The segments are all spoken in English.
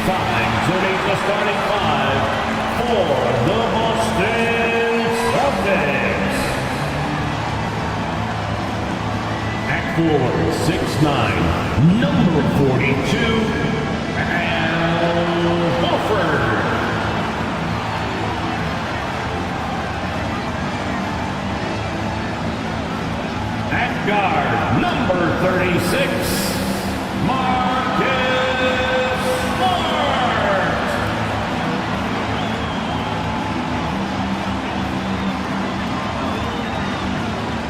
Time to meet the starting five for the Boston Celtics. At 4'6'9", number 42, Al Horford. At guard, number 36, Marcus Smart.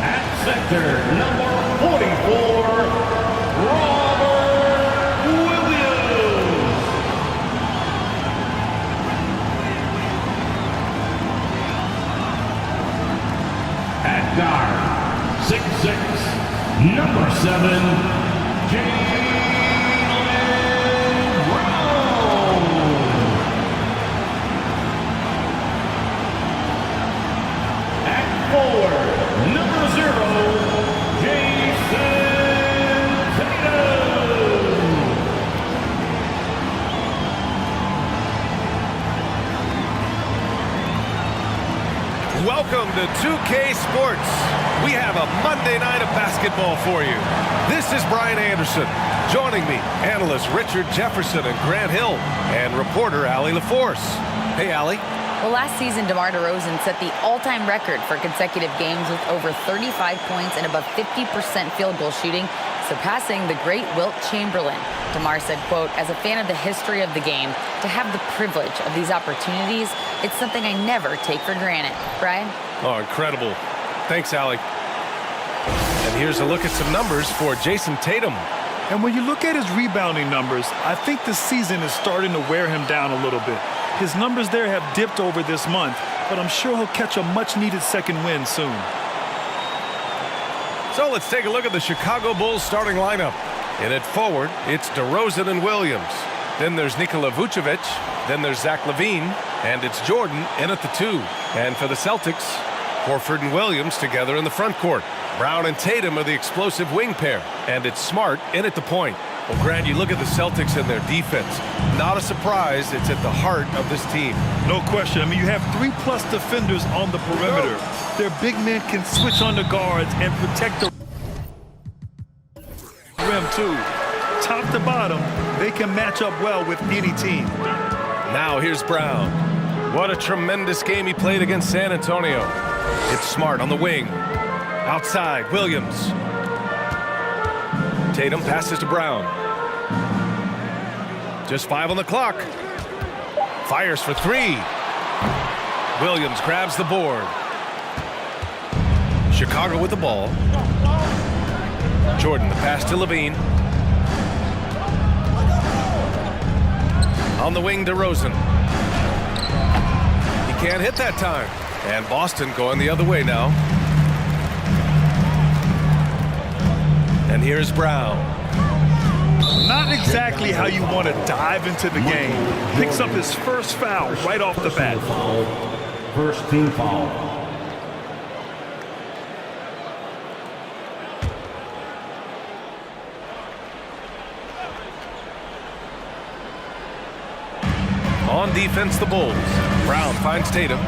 At center, number 44, Robert Williams. At guard, 6'6", number 7, Jaylen Brown. At forward, number 0, Jason Tatum. Welcome to 2K Sports. We have a Monday night of basketball for you. This is Brian Anderson. Joining me, analysts Richard Jefferson and Grant Hill, and reporter Allie LaForce. Hey, Allie. Well, last season, DeMar DeRozan set the all-time record for consecutive games with over 35 points and above 50% field goal shooting, surpassing the great Wilt Chamberlain. DeMar said, quote, "As a fan of the history of the game, to have the privilege of these opportunities, it's something I never take for granted." Brian? Oh, incredible. Thanks, Allie. And here's a look at some numbers for Jason Tatum. And when you look at his rebounding numbers, I think the season is starting to wear him down a little bit. His numbers there have dipped over this month, but I'm sure he'll catch a much-needed second win soon. So let's take a look at the Chicago Bulls starting lineup. In at forward, it's DeRozan and Williams. Then there's Nikola Vucevic. Then there's Zach LaVine. And it's Jordan in at the 2. And for the Celtics, Horford and Williams together in the front court. Brown and Tatum are the explosive wing pair. And it's Smart in at the point. Well, Grant, you look at the Celtics and their defense. Not a surprise, it's at the heart of this team. No question. I mean, you have 3+ defenders on the perimeter. Their big men can switch on the guards and protect the rim, too. Top to bottom, they can match up well with any team. Now here's Brown. What a tremendous game he played against San Antonio. It's Smart on the wing. Outside, Williams. Tatum passes to Brown. Just 5 on the clock. Fires for 3. Williams grabs the board. Chicago with the ball. Jordan, the pass to LaVine. On the wing, DeRozan. He can't hit that time. And Boston going the other way now. And here's Brown. Not exactly how you want to dive into the game. Picks up his first foul right off the bat. First team foul. On defense, the Bulls. Brown finds Tatum.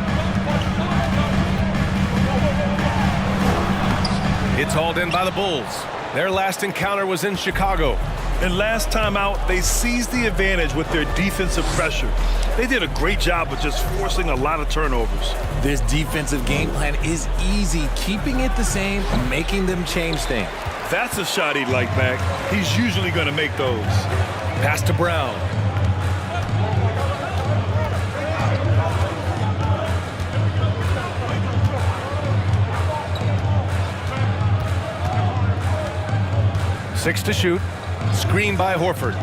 It's hauled in by the Bulls. Their last encounter was in Chicago. And last time out, they seized the advantage with their defensive pressure. They did a great job of just forcing a lot of turnovers. This defensive game plan is easy, keeping it the same, making them change things. That's a shot he'd like back. He's usually going to make those. Pass to Brown. Six to shoot. Screen by Horford.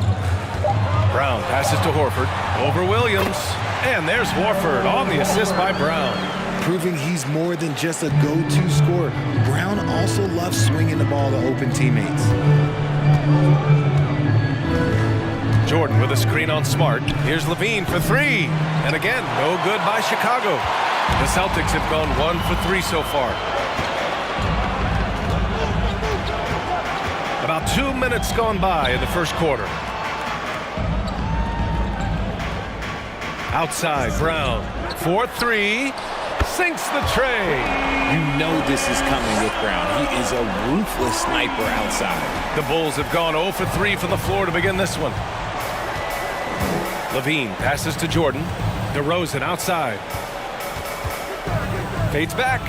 Brown passes to Horford. Over Williams. And there's Horford on the assist by Brown. Proving he's more than just a go-to scorer. Brown also loves swinging the ball to open teammates. Jordan with a screen on Smart. Here's LaVine for 3. And again, no good by Chicago. The Celtics have gone 1 for 3 so far. About 2 minutes gone by in the first quarter. Outside, Brown. 4-3. Sinks the tray. You know this is coming with Brown. He is a ruthless sniper outside. The Bulls have gone 0 for 3 from the floor to begin this one. Levine passes to Jordan. DeRozan outside. Fades back.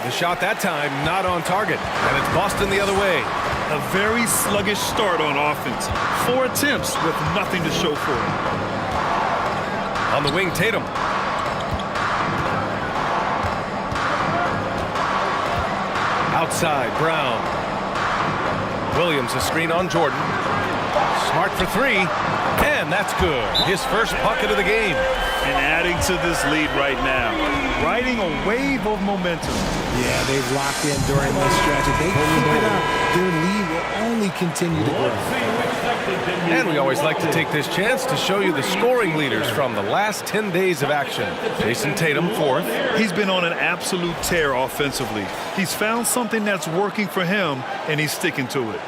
The shot that time not on target, and it's Boston the other way. A very sluggish start on offense. 4 attempts with nothing to show for it. On the wing, Tatum. Outside, Brown. Williams a screen on Jordan. Smart for 3, and that's good. His first bucket of the game. And adding to this lead right now. Riding a wave of momentum. Yeah, they've locked in during this stretch. If they keep it up, their lead will only continue to grow. And we always like to take this chance to show you the scoring leaders from the last 10 days of action. Jason Tatum, 4th. He's been on an absolute tear offensively. He's found something that's working for him, and he's sticking to it.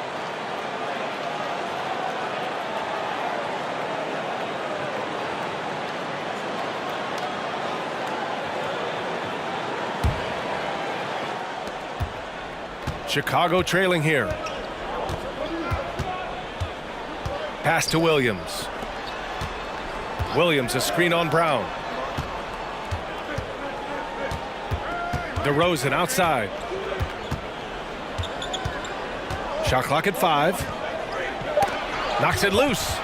Chicago trailing here. Pass to Williams. Williams a screen on Brown. DeRozan outside. Shot clock at 5. Knocks it loose.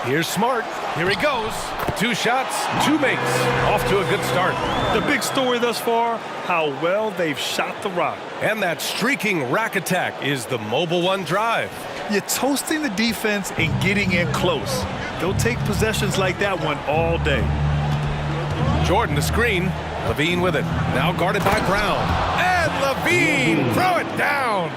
Here's Smart. Here he goes. 2 shots, 2 makes. Off to a good start. The big story thus far, how well they've shot the rock. And that streaking rack attack is the Mobile One drive. You're toasting the defense and getting in close. They'll take possessions like that one all day. Jordan the screen. Levine with it. Now guarded by Brown. And Levine throw it down.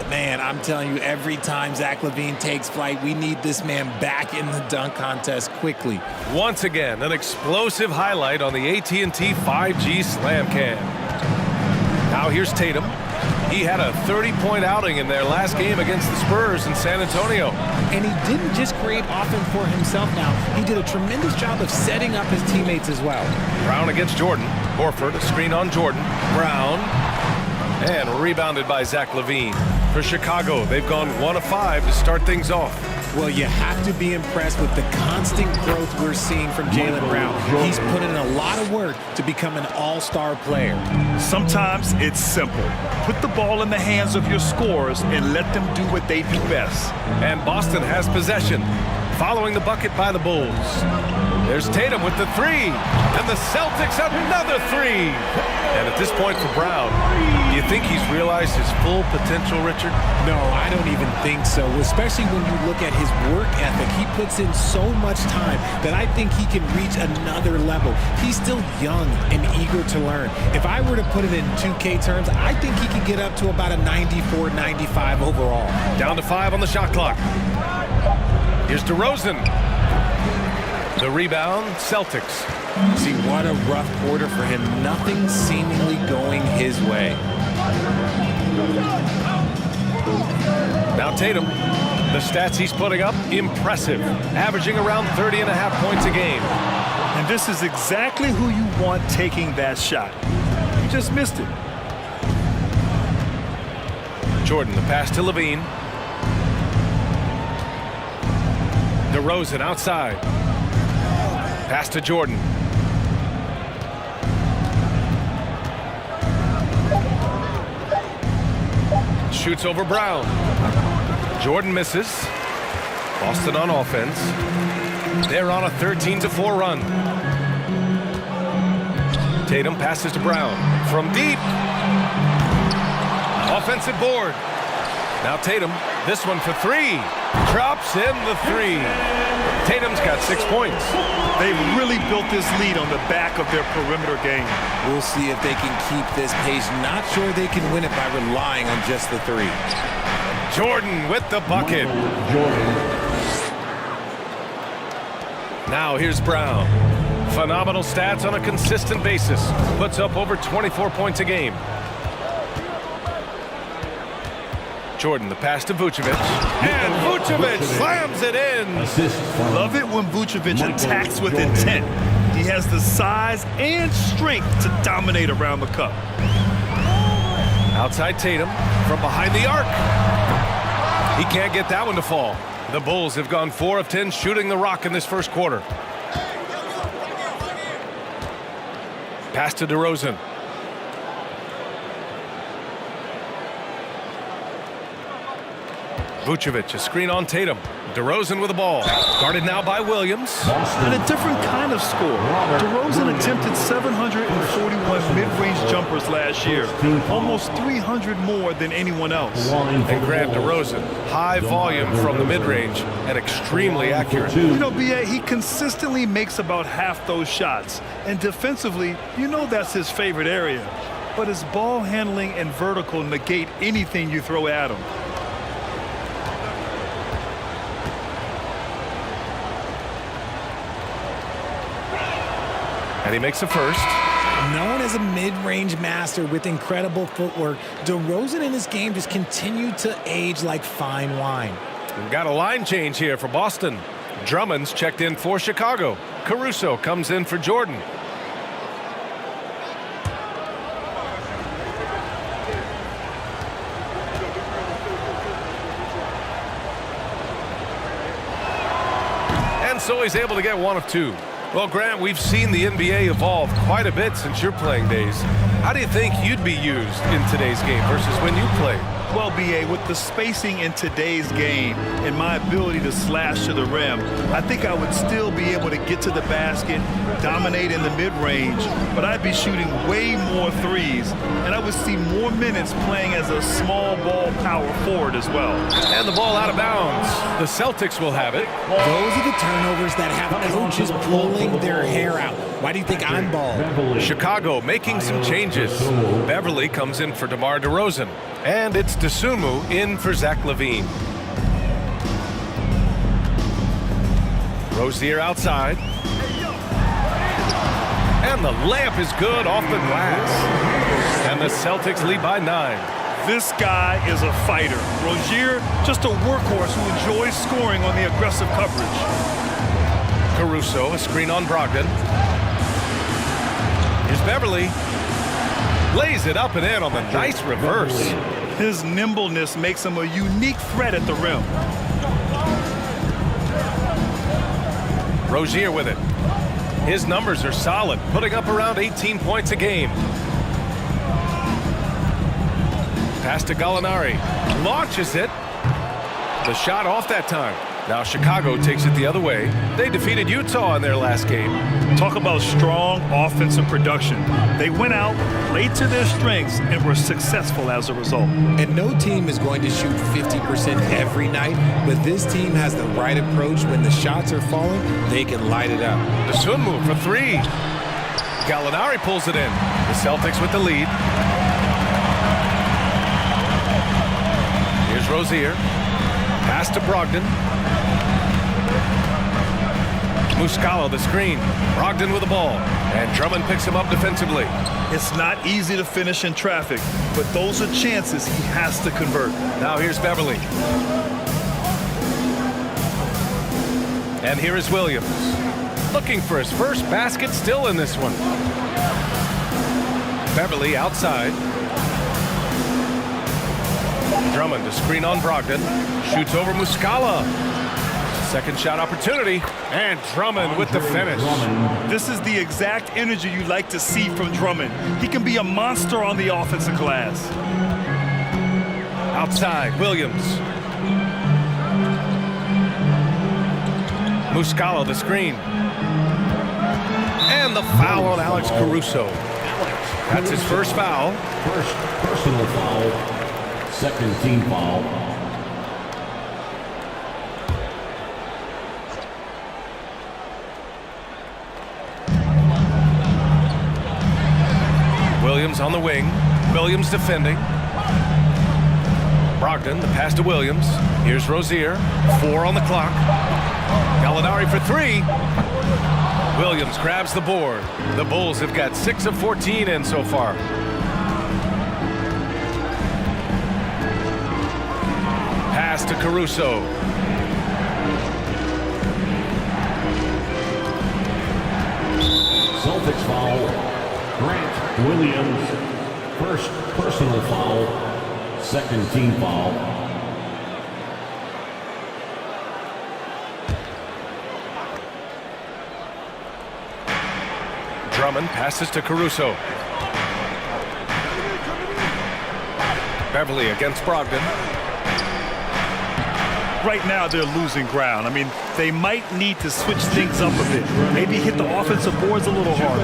Man, I'm telling you, every time Zach LaVine takes flight, we need this man back in the dunk contest quickly. Once again, an explosive highlight on the AT&T 5G Slam Cam. Now here's Tatum. He had a 30-point outing in their last game against the Spurs in San Antonio. And he didn't just create offense for himself now. He did a tremendous job of setting up his teammates as well. Brown against Jordan. Horford, a screen on Jordan. Brown. And rebounded by Zach LaVine. For Chicago, they've gone 1 of 5 to start things off. Well, you have to be impressed with the constant growth we're seeing from Jaylen Brown. He's put in a lot of work to become an all-star player. Sometimes it's simple. Put the ball in the hands of your scorers and let them do what they do best. And Boston has possession, following the bucket by the Bulls. There's Tatum with the 3, and the Celtics another 3. And at this point for Brown, do you think he's realized his full potential, Richard? No, I don't even think so, especially when you look at his work ethic. He puts in so much time that I think he can reach another level. He's still young and eager to learn. If I were to put it in 2K terms, I think he could get up to about a 94, 95 overall. Down to 5 on the shot clock. Here's DeRozan. The rebound, Celtics. See, what a rough quarter for him. Nothing seemingly going his way. Now Tatum. The stats he's putting up, impressive. Averaging around 30.5 points a game. And this is exactly who you want taking that shot. You just missed it. Jordan, the pass to Levine. DeRozan outside. Pass to Jordan. Shoots over Brown. Jordan misses. Boston on offense. They're on a 13-4 run. Tatum passes to Brown. From deep. Offensive board. Now Tatum. This one for 3. Drops in the 3. Tatum's got 6 points. They've really built this lead on the back of their perimeter game. We'll see if they can keep this pace. Not sure they can win it by relying on just the 3. Jordan with the bucket. Now here's Brown. Phenomenal stats on a consistent basis. Puts up over 24 points a game. Jordan, the pass to Vucevic. And Vucevic slams it in. Assist from Love it when Vucevic attacks with intent. He has the size and strength to dominate around the cup. Outside Tatum from behind the arc. He can't get that one to fall. The Bulls have gone 4 of 10 shooting the rock in this first quarter. Pass to DeRozan. Vucevic, a screen on Tatum. DeRozan with the ball. Guarded now by Williams. And a different kind of score. DeRozan attempted 741 mid-range jumpers last year, almost 300 more than anyone else. And Grant DeRozan, high volume from the mid-range and extremely accurate. You know, B.A., he consistently makes about half those shots. And defensively, you know that's his favorite area. But his ball handling and vertical negate anything you throw at him. And he makes the first. Known as a mid-range master with incredible footwork, DeRozan in his game just continued to age like fine wine. We've got a line change here for Boston. Drummond's checked in for Chicago. Caruso comes in for Jordan. And so he's able to get 1 of 2. Well, Grant, we've seen the NBA evolve quite a bit since your playing days. How do you think you'd be used in today's game versus when you played? Well, B.A., with the spacing in today's game and my ability to slash to the rim, I think I would still be able to get to the basket, dominate in the mid-range, but I'd be shooting way more threes, and I would see more minutes playing as a small ball power forward as well. And the ball out of bounds. The Celtics will have it. Those are the turnovers that have coaches pulling their hair out. Why do you think I'm bald? Chicago making some changes. Beverly comes in for DeMar DeRozan. And it's Dosunmu in for Zach LaVine. Rozier outside. And the layup is good off the glass. And the Celtics lead by 9. This guy is a fighter. Rozier, just a workhorse who enjoys scoring on the aggressive coverage. Caruso, a screen on Brogdon. Here's Beverly. Lays it up and in on the nice reverse. His nimbleness makes him a unique threat at the rim. Rozier with it. His numbers are solid, putting up around 18 points a game. Pass to Gallinari. Launches it. The shot off that time. Now Chicago takes it the other way. They defeated Utah in their last game. Talk about strong offensive production. They went out, played to their strengths, and were successful as a result. And no team is going to shoot 50% every night, but this team has the right approach. When the shots are falling, they can light it up. Dosunmu for 3. Gallinari pulls it in. The Celtics with the lead. Here's Rozier. Pass to Brogdon. Muscala the screen. Brogdon with the ball. And Drummond picks him up defensively. It's not easy to finish in traffic, but those are chances he has to convert. Now here's Beverly. And here is Williams. Looking for his first basket still in this one. Beverly outside. Drummond to screen on Brogdon. Shoots over Muscala. Second shot opportunity. And Drummond with the finish. This is the exact energy you like to see from Drummond. He can be a monster on the offensive glass. Outside, Williams. Muscala the screen. And the foul on Alex Caruso. That's his first foul. First personal foul. Second team foul. Williams on the wing. Williams defending. Brogdon, the pass to Williams. Here's Rozier. 4 on the clock. Gallinari for 3. Williams grabs the board. The Bulls have got 6 of 14 in so far. pass to Caruso. Celtics foul. Grant Williams. First personal foul. Second team foul. Drummond passes to Caruso. Beverly against Brogdon. Right now, they're losing ground. I mean, they might need to switch things up a bit. Maybe hit the offensive boards a little harder.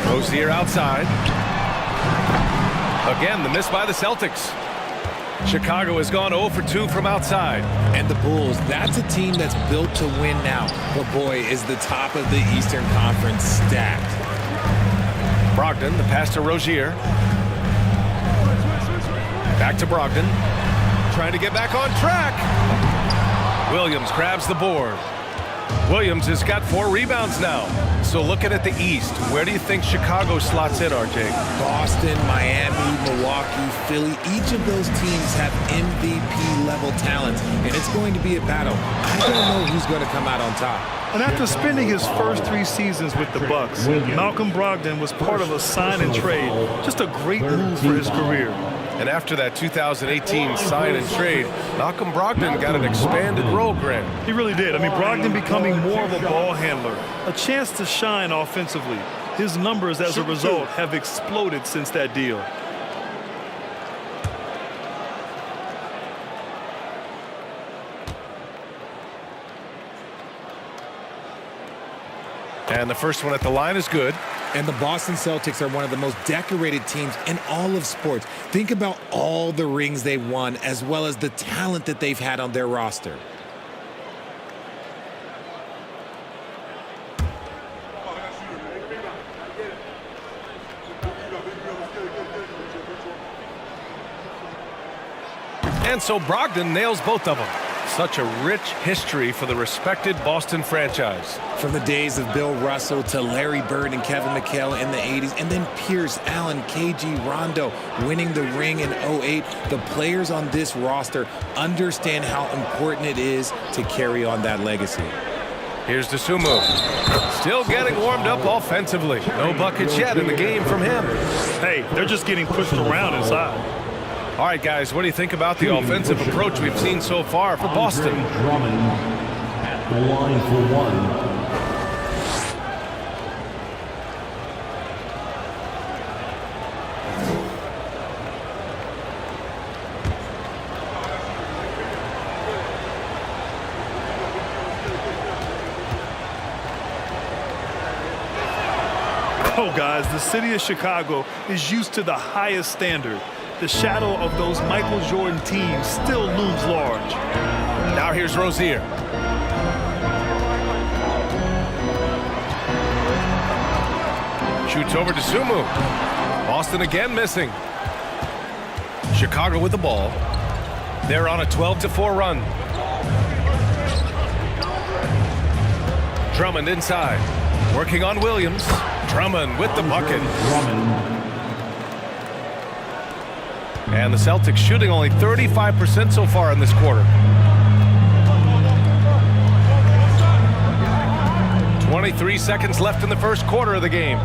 Rozier outside. Again, the miss by the Celtics. Chicago has gone 0 for 2 from outside. And the Bulls, that's a team that's built to win now. But boy, is the top of the Eastern Conference stacked. Brogdon, the pass to Rozier. Back to Brogdon. Trying to get back on track. Williams grabs the board. Williams has got 4 rebounds now. So looking at the East, where do you think Chicago slots in, RJ? Boston, Miami, Milwaukee, Philly, each of those teams have MVP-level talent, and it's going to be a battle. I don't know who's going to come out on top. And after spending his first 3 seasons with the Bucks, Malcolm Brogdon was part of a sign and trade. Just a great move for his career. And after that 2018 sign and trade, Malcolm Brogdon got an expanded role, Grant. He really did. I mean, Brogdon becoming more of a ball handler, a chance to shine offensively. His numbers as a result have exploded since that deal. And the first one at the line is good. And the Boston Celtics are one of the most decorated teams in all of sports. Think about all the rings they've won, as well as the talent that they've had on their roster. And so Brogdon nails both of them. Such a rich history for the respected Boston franchise. From the days of Bill Russell to Larry Bird and Kevin McHale in the 80s, and then Pierce, Allen, KG, Rondo winning the ring in 08, the players on this roster understand how important it is to carry on that legacy. Here's Dosunmu. Still getting warmed up offensively. No buckets yet in the game from him. Hey, they're just getting pushed around inside. All right, guys, what do you think about the offensive approach we've seen so far for Boston? Drummond at the line for 1. Oh, guys, the city of Chicago is used to the highest standard. The shadow of those Michael Jordan teams still looms large. Now here's Rozier. Shoots over to Sumu. Boston again missing. Chicago with the ball. They're on a 12-4 run. Drummond inside. Working on Williams. Drummond with the bucket. And the Celtics shooting only 35% so far in this quarter. 23 seconds left in the first quarter of the game.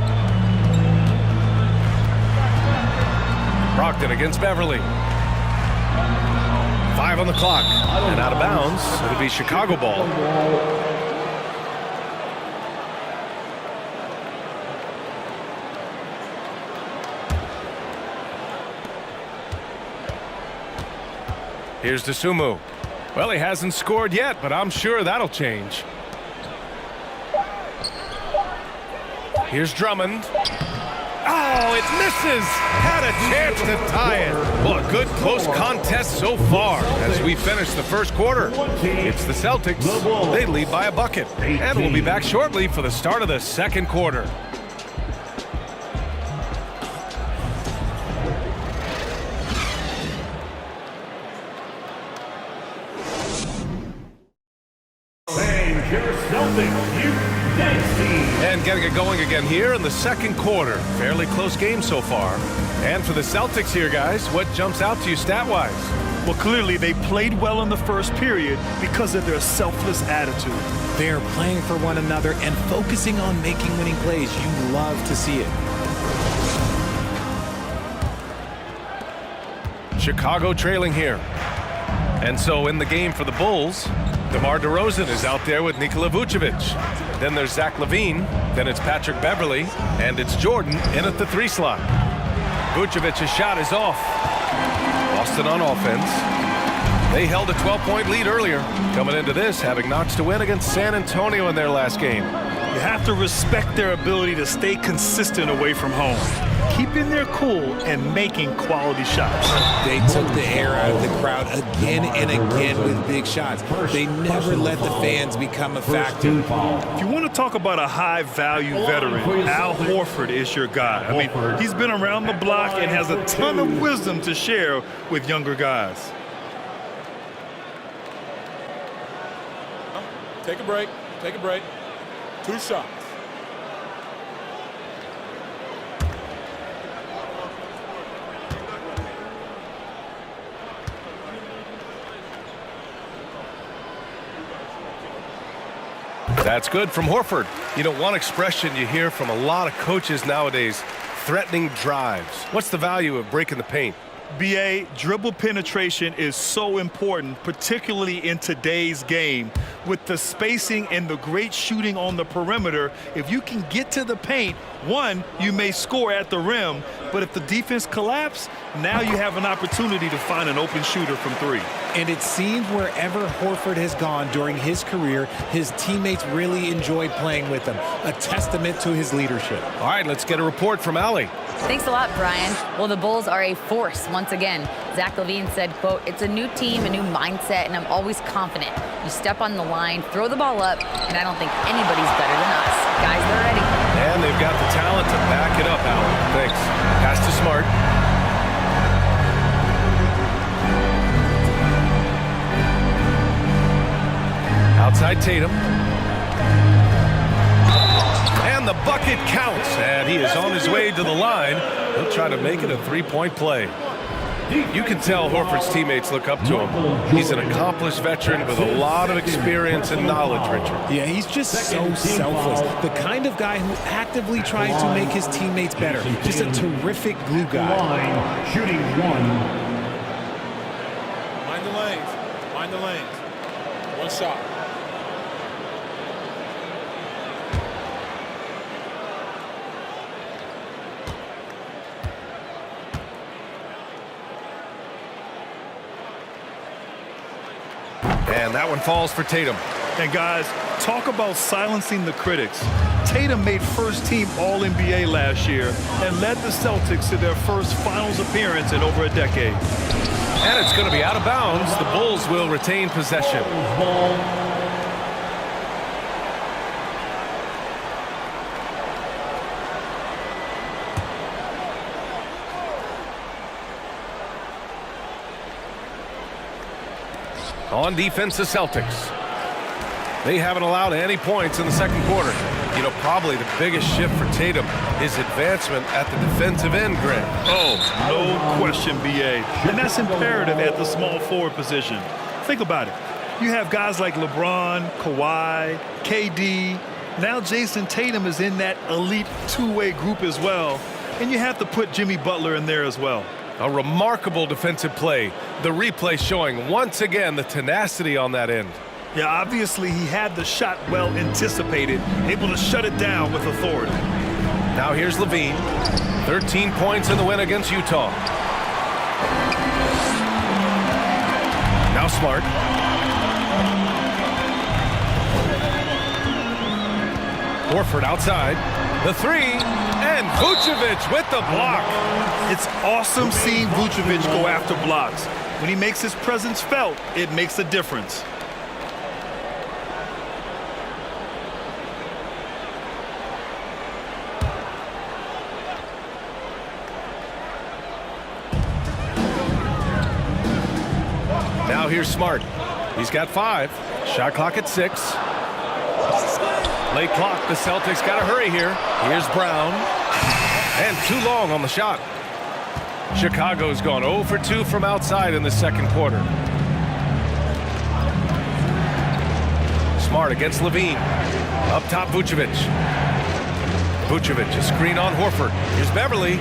Brogdon against Beverly. 5 on the clock. And out of bounds. It'll be Chicago ball. Here's Dosunmu. Well, he hasn't scored yet, but I'm sure that'll change. Here's Drummond. Oh, it misses! Had a chance to tie it. Well, a good close contest so far as we finish the first quarter. It's the Celtics. They lead by a bucket. And we'll be back shortly for the start of the second quarter. And getting it going again here in the second quarter. Fairly close game so far. And for the Celtics here, guys, what jumps out to you stat-wise? Well, clearly they played well in the first period because of their selfless attitude. They are playing for one another and focusing on making winning plays. You love to see it. Chicago trailing here. And so in the game for the Bulls, DeMar DeRozan is out there with Nikola Vucevic. Then there's Zach LaVine. Then it's Patrick Beverley. And it's Jordan in at the 3 slot. Vucevic's shot is off. Boston on offense. They held a 12-point lead earlier. Coming into this, having notched a win against San Antonio in their last game. You have to respect their ability to stay consistent away from home, keeping their cool and making quality shots. They took the air out of the crowd again and again with big shots. They never let the fans become a factor. If you want to talk about a high-value veteran, Al Horford is your guy. I mean, he's been around the block and has a ton of wisdom to share with younger guys. Take a break. Take a break. 2 shots. That's good from Horford. You know, one expression you hear from a lot of coaches nowadays, threatening drives. What's the value of breaking the paint? BA, dribble penetration is so important, particularly in today's game. With the spacing and the great shooting on the perimeter, if you can get to the paint, one, you may score at the rim, but if the defense collapses, now you have an opportunity to find an open shooter from 3. And it seems wherever Horford has gone during his career, his teammates really enjoyed playing with him. A testament to his leadership. All right, let's get a report from Allie. Thanks a lot, Brian. Well, the Bulls are a force once again. Zach LaVine said, quote, "It's a new team, a new mindset, and I'm always confident. You step on the line, throw the ball up, and I don't think anybody's better than us. Guys, they're ready." And they've got the talent to back it up, Allie. Thanks. Pass to Smart. Outside Tatum. And the bucket counts. And he is on his way to the line. He'll try to make it a 3-point play. You can tell Horford's teammates look up to him. He's an accomplished veteran with a lot of experience and knowledge, Richard. Yeah, he's just so selfless. The kind of guy who actively tries to make his teammates better. Just a terrific glue guy. Line, shooting 1. Mind the lanes. Mind the lanes. 1 shot. And that one falls for Tatum. And guys, talk about silencing the critics. Tatum made first-team All-NBA last year and led the Celtics to their first finals appearance in over a decade. And it's going to be out of bounds. The Bulls will retain possession. On defense, the Celtics. They haven't allowed any points in the second quarter. You know, probably the biggest shift for Tatum is advancement at the defensive end, Greg. Oh, no question, BA. And that's imperative at the small forward position. Think about it. You have guys like LeBron, Kawhi, KD. Now Jason Tatum is in that elite two-way group as well. And you have to put Jimmy Butler in there as well. A remarkable defensive play. The replay showing once again the tenacity on that end. Yeah, obviously he had the shot well anticipated, able to shut it down with authority. Now here's LaVine. 13 points in the win against Utah. Now Smart. Horford outside. The 3. And Vucevic with the block. It's awesome seeing Vucevic go after blocks. When he makes his presence felt, it makes a difference. Now here's Smart. He's got 5. Shot clock at 6. Late clock. The Celtics got to hurry here. Here's Brown. And too long on the shot. Chicago's gone 0 for 2 from outside in the second quarter. Smart against Levine. Up top, Vucevic. Vucevic, a screen on Horford. Here's Beverly.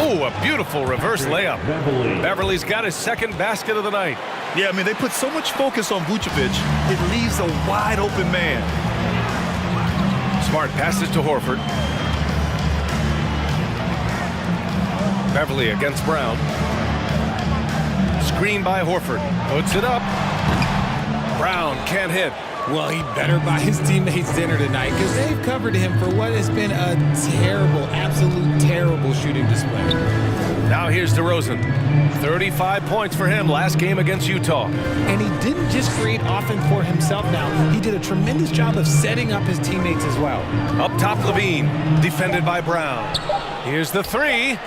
Oh, a beautiful reverse layup. Beverly's got his second basket of the night. Yeah, I mean, they put so much focus on Vucevic, it leaves a wide open man. Smart passes to Horford. Beverly against Brown. Screen by Horford. Puts it up. Brown can't hit. Well, he better buy his teammates dinner tonight because they've covered him for what has been a terrible, absolute terrible shooting display. Now here's DeRozan. 35 points for him last game against Utah. And he didn't just create offense for himself now. He did a tremendous job of setting up his teammates as well. Up top, Levine. Defended by Brown. Here's the three.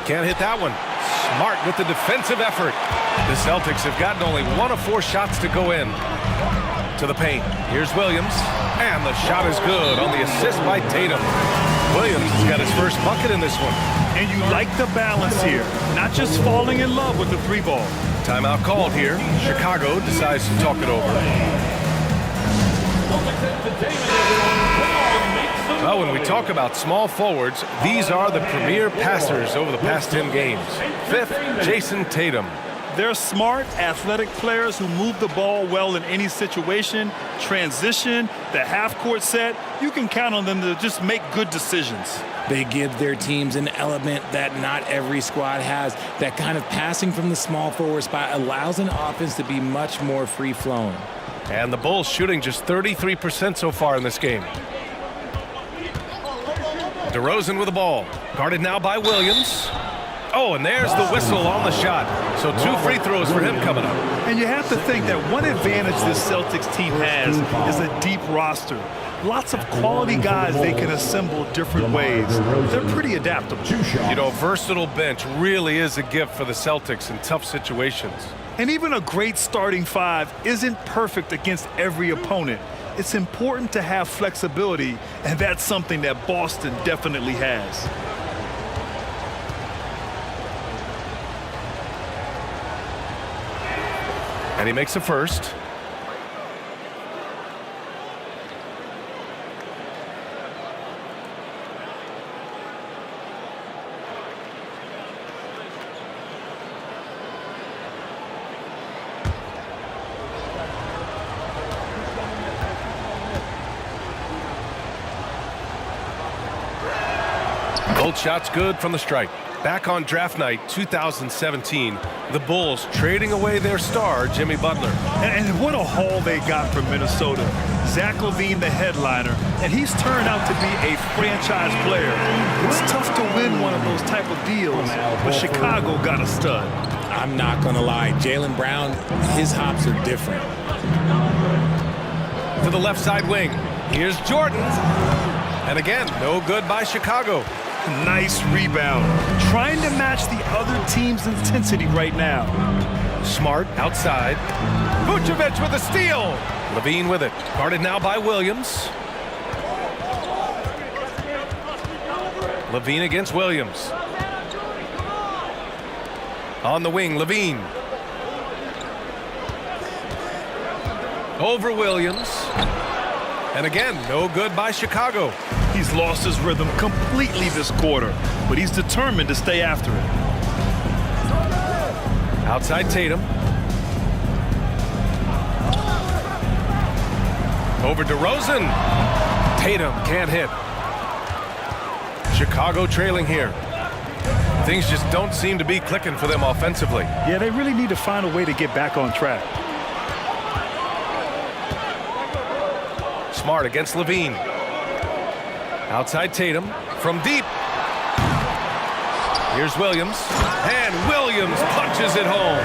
Can't hit that one. Smart with the defensive effort. The Celtics have gotten only 1 of 4 shots to go in. To the paint. Here's Williams. And the shot is good on the assist by Tatum. Williams has got his first bucket in this one. And you like the balance here. Not just falling in love with the 3-ball. Timeout called here. Chicago decides to talk it over. Well, when we talk about small forwards, these are the premier passers over the past 10 games. Fifth, Jason Tatum. They're smart, athletic players who move the ball well in any situation, transition, the half-court set. You can count on them to just make good decisions. They give their teams an element that not every squad has. That kind of passing from the small forward spot allows an offense to be much more free-flowing. And the Bulls shooting just 33% so far in this game. DeRozan with the ball. Guarded now by Williams. Oh, and there's the whistle on the shot. So 2 free throws for him coming up. And you have to think that one advantage this Celtics team has is a deep roster. Lots of quality guys they can assemble different ways. They're pretty adaptable. You know, versatile bench really is a gift for the Celtics in tough situations. And even a great starting 5 isn't perfect against every opponent. It's important to have flexibility, and that's something that Boston definitely has. And he makes a first. Both shots good from the stripe. Back on draft night 2017, the Bulls trading away their star, Jimmy Butler. And what a haul they got from Minnesota. Zach LaVine, the headliner, and he's turned out to be a franchise player. It's tough to win one of those type of deals, but Chicago got a stud. I'm not going to lie. Jaylen Brown, his hops are different. To the left side wing. Here's Jordan. And again, no good by Chicago. Nice rebound. Trying to match the other team's intensity right now. Smart outside. Vucevic with a steal. Levine with it. Guarded now by Williams. Levine against Williams. On the wing, Levine. Over Williams. And again, no good by Chicago. He's lost his rhythm completely this quarter, but he's determined to stay after it. Outside Tatum. Over DeRozan. Tatum can't hit. Chicago trailing here. Things just don't seem to be clicking for them offensively. Yeah, they really need to find a way to get back on track. Smart against Levine. Outside Tatum from deep. Here's Williams. And Williams punches it home.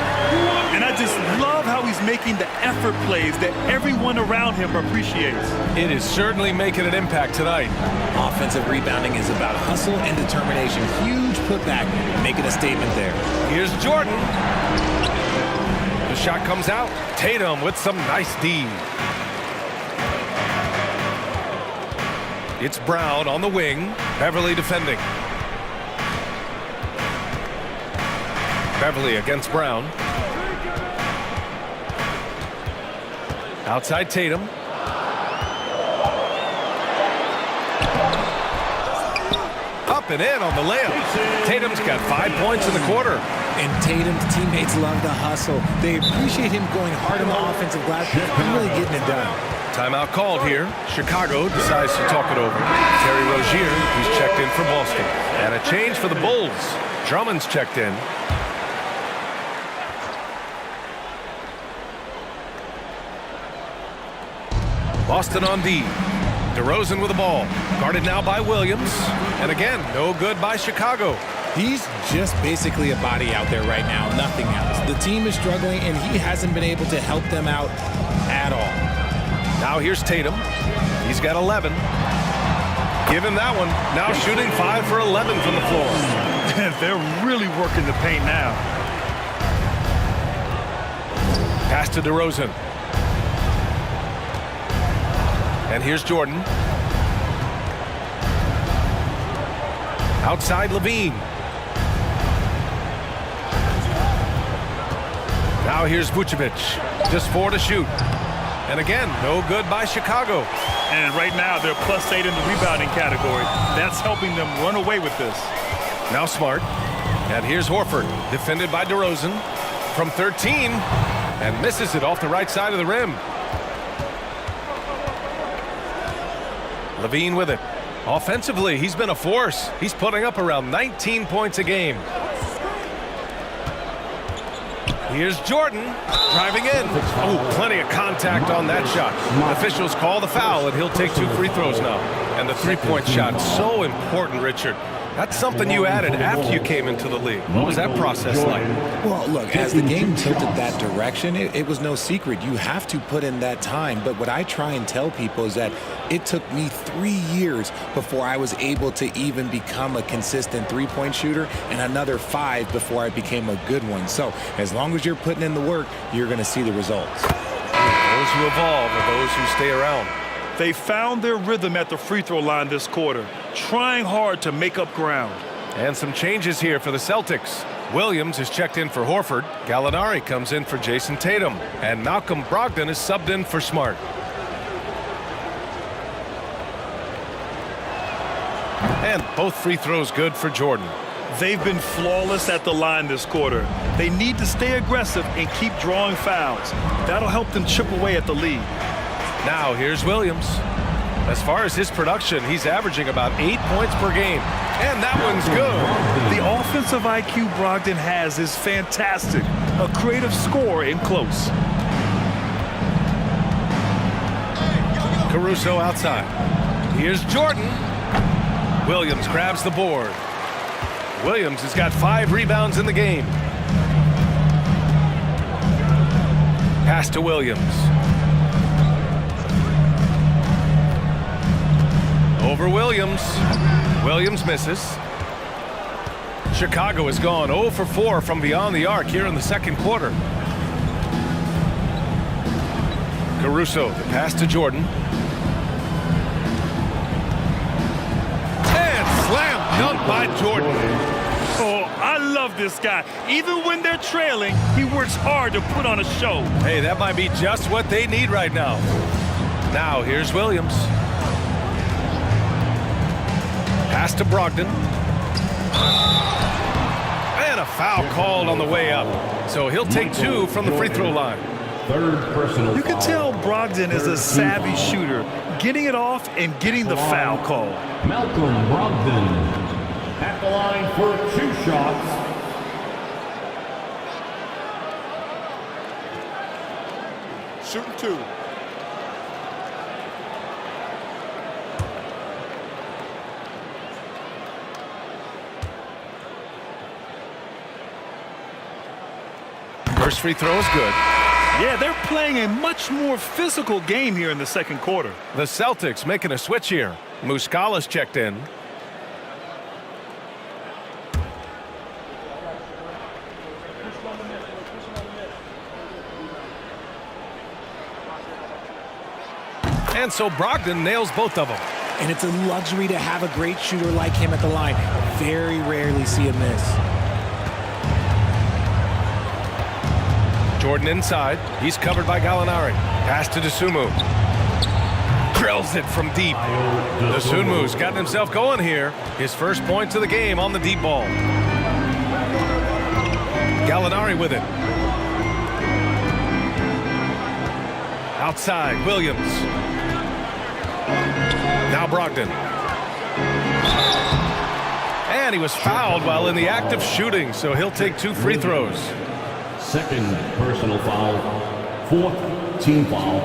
And I just love how he's making the effort plays that everyone around him appreciates. It is certainly making an impact tonight. Offensive rebounding is about hustle and determination. Huge putback, making a statement there. Here's Jordan. The shot comes out. Tatum with some nice D. It's Brown on the wing. Beverly defending. Beverly against Brown. Outside Tatum. Up and in on the layup. Tatum's got 5 points in the quarter. And Tatum's teammates love the hustle. They appreciate him going hard on the offensive glass and really getting it done. Timeout called here. Chicago decides to talk it over. Terry Rozier, he's checked in for Boston. And a change for the Bulls. Drummond's checked in. Boston on D. DeRozan with the ball. Guarded now by Williams. And again, no good by Chicago. He's just basically a body out there right now, nothing else. The team is struggling, and he hasn't been able to help them out at all. Now here's Tatum. He's got 11. Give him that one. Now shooting 5 for 11 from the floor. They're really working the paint now. Pass to DeRozan. And here's Jordan. Outside Levine. Now here's Vucevic. Just 4 to shoot. And again, no good by Chicago. And right now, they're +8 in the rebounding category. That's helping them run away with this. Now Smart. And here's Horford. Defended by DeRozan. From 13. And misses it off the right side of the rim. Levine with it. Offensively, he's been a force. He's putting up around 19 points a game. Here's Jordan driving in. Oh, plenty of contact on that shot. Officials call the foul, and he'll take 2 free throws now. And the three-point shot, so important, Richard. That's something you added after you came into the league. What was that process like? Well, look, as the game tilted that direction, it was no secret. You have to put in that time. But what I try and tell people is that it took me 3 years before I was able to even become a consistent three-point shooter, and another 5 before I became a good one. So as long as you're putting in the work, you're going to see the results. Those who evolve are those who stay around. They found their rhythm at the free throw line this quarter, trying hard to make up ground. And some changes here for the Celtics. Williams is checked in for Horford. Gallinari comes in for Jason Tatum. And Malcolm Brogdon is subbed in for Smart. And both free throws good for Jordan. They've been flawless at the line this quarter. They need to stay aggressive and keep drawing fouls. That'll help them chip away at the lead. Now here's Williams. As far as his production, he's averaging about 8 points per game. And that one's good. The offensive IQ Brogdon has is fantastic. A creative scorer in close. Caruso outside. Here's Jordan. Williams grabs the board. Williams has got 5 rebounds in the game. Pass to Williams. Over Williams. Williams misses. Chicago has gone 0 for 4 from beyond the arc here in the second quarter. Caruso, the pass to Jordan. And slam dunk by Jordan. Oh, I love this guy. Even when they're trailing, he works hard to put on a show. Hey, that might be just what they need right now. Now here's Williams. Pass to Brogdon. And a foul called on the way up. So he'll take 2 from the free throw line. Third personal You can tell Brogdon is a savvy shooter, getting it off and getting the foul call. Malcolm Brogdon at the line for 2 shots. Shooting 2. First free throw is good. Yeah, they're playing a much more physical game here in the second quarter. The Celtics making a switch here. Muscala's checked in. And so Brogdon nails both of them. And it's a luxury to have a great shooter like him at the line. Very rarely see a miss. Jordan inside. He's covered by Gallinari. Pass to DeSumo. Drills it from deep. DeSumo's gotten himself going here. His first points of the game on the deep ball. Gallinari with it. Outside, Williams. Now Brogdon. And he was fouled while in the act of shooting, so he'll take 2 free throws. Second personal foul. 4th team foul.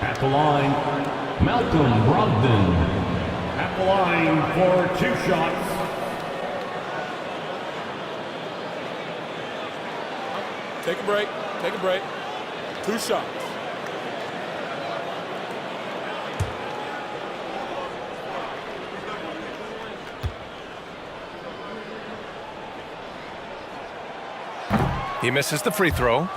At the line, Malcolm Brogdon. At the line for 2 shots. Take a break. Take a break. 2 shots. He misses the free throw.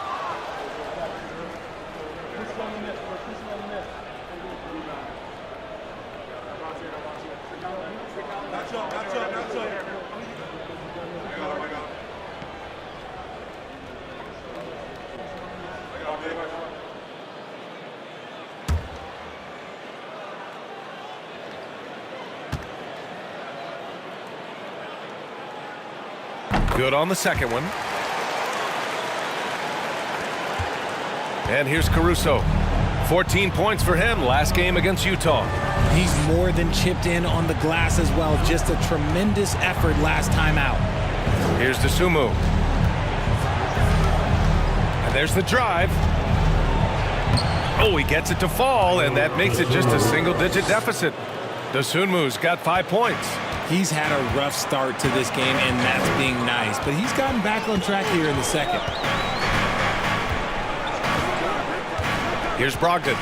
Good on the second one. And here's Caruso. 14 points for him last game against Utah. He's more than chipped in on the glass as well. Just a tremendous effort last time out. Here's DeSumo. And there's the drive. Oh, he gets it to fall, and that makes it just a single-digit deficit. DeSumo's got 5 points. He's had a rough start to this game, and that's being nice. But he's gotten back on track here in the second. Here's Brogdon.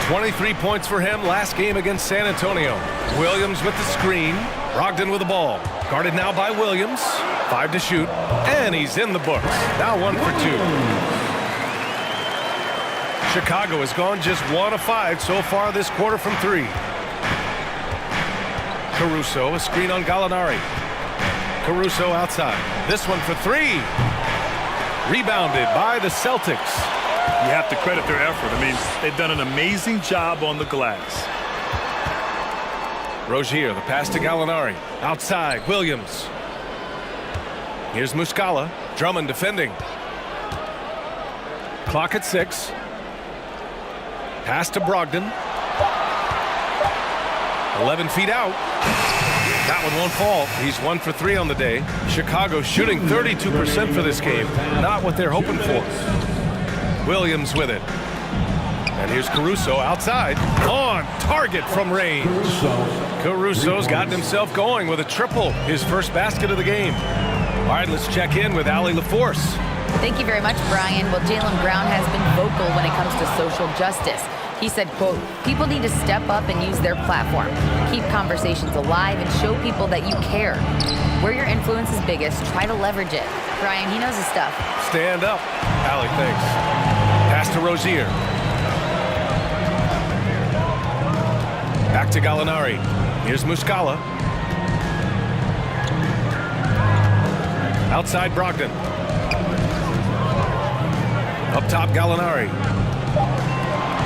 23 points for him last game against San Antonio. Williams with the screen. Brogdon with the ball. Guarded now by Williams. 5 to shoot. And he's in the books. Now 1 for 2. Chicago has gone just 1 of 5 so far this quarter from 3. Caruso, a screen on Gallinari. Caruso outside. This one for 3. Rebounded by the Celtics. You have to credit their effort. I mean, they've done an amazing job on the glass. Rozier, the pass to Gallinari. Outside, Williams. Here's Muscala. Drummond defending. Clock at 6. Pass to Brogdon. 11 feet out. That one won't fall. He's 1 for 3 on the day. Chicago shooting 32% for this game. Not what they're hoping for. Williams with it. And here's Caruso outside. On target from range. Caruso's gotten himself going with a triple. His first basket of the game. All right, let's check in with Allie LaForce. Thank you very much, Brian. Well, Jaylen Brown has been vocal when it comes to social justice. He said, quote, people need to step up and use their platform. Keep conversations alive and show people that you care. Where your influence is biggest, try to leverage it. Brian, he knows his stuff. Stand up. Allie, thanks. Pass to Rozier. Back to Gallinari. Here's Muscala. Outside Brogdon. Up top Gallinari.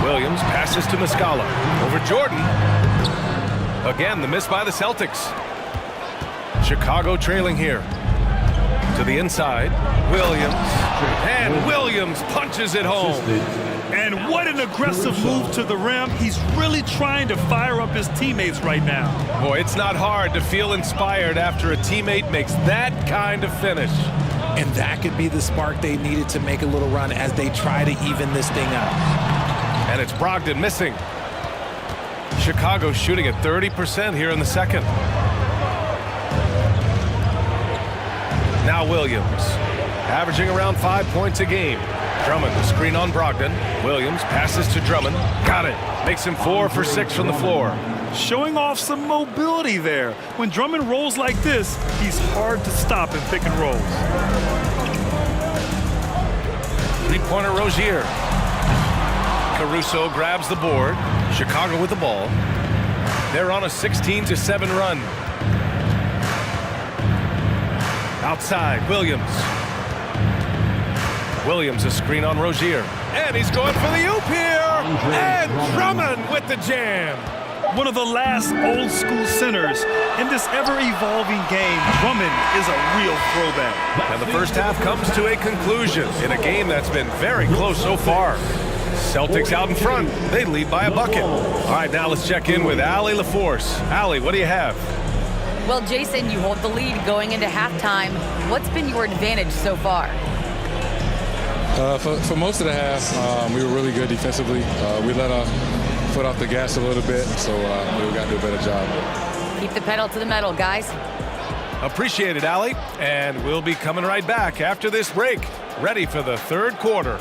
Williams passes to Muscala. Over Jordan. Again, the miss by the Celtics. Chicago trailing here. To the inside. Williams. And Williams punches it home. And what an aggressive move to the rim. He's really trying to fire up his teammates right now. Boy, it's not hard to feel inspired after a teammate makes that kind of finish. And that could be the spark they needed to make a little run as they try to even this thing up. And it's Brogdon missing. Chicago shooting at 30% here in the second. Now Williams, averaging around 5 points a game. Drummond, the screen on Brogdon. Williams passes to Drummond. Got it. Makes him 4 for 6 from the floor. Showing off some mobility there. When Drummond rolls like this, he's hard to stop in pick and rolls. Three-pointer Rozier. Caruso grabs the board. Chicago with the ball. They're on a 16-7 run. Outside, Williams. Williams a screen on Rozier. And he's going for the oop here. And Drummond with the jam. One of the last old school centers in this ever-evolving game. Drummond is a real throwback. And the first half comes to a conclusion in a game that's been very close so far. Celtics out in front. They lead by a bucket. All right, now let's check in with Allie LaForce. Allie, what do you have? Well, Jason, you hold the lead going into halftime. What's been your advantage so far? For most of the half, we were really good defensively. We let our foot off the gas a little bit, so we got to do a better job. Keep the pedal to the metal, guys. Appreciate it, Allie. And we'll be coming right back after this break, ready for the third quarter.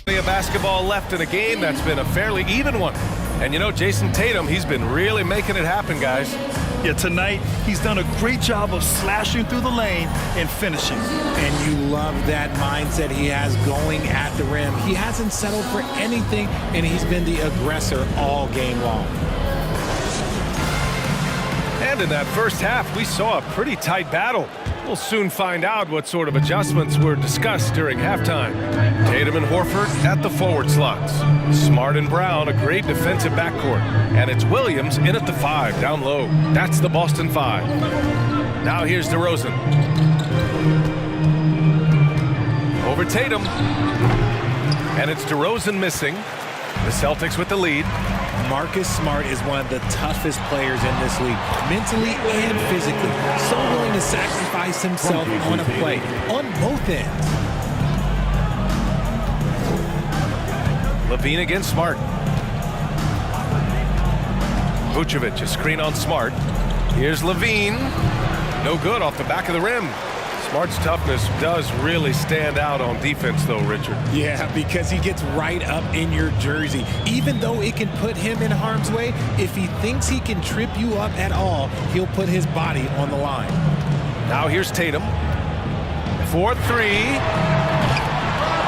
Plenty of basketball left in a game that's been a fairly even one. And you know, Jason Tatum, he's been really making it happen, guys. Yeah, tonight he's done a great job of slashing through the lane and finishing. And you love that mindset he has going at the rim. He hasn't settled for anything, and he's been the aggressor all game long. And in that first half, we saw a pretty tight battle. We'll soon find out what sort of adjustments were discussed during halftime. Tatum and Horford at the forward slots. Smart and Brown, a great defensive backcourt. And it's Williams in at the 5, down low. That's the Boston 5. Now here's DeRozan. Over Tatum. And it's DeRozan missing. The Celtics with the lead. Marcus Smart is one of the toughest players in this league, mentally and physically. So willing to sacrifice himself on a play, on both ends. Levine against Smart. Vucevic, a screen on Smart. Here's Levine. No good off the back of the rim. Smart's toughness does really stand out on defense, though, Richard. Yeah, because he gets right up in your jersey. Even though it can put him in harm's way, if he thinks he can trip you up at all, he'll put his body on the line. Now here's Tatum. 4-3.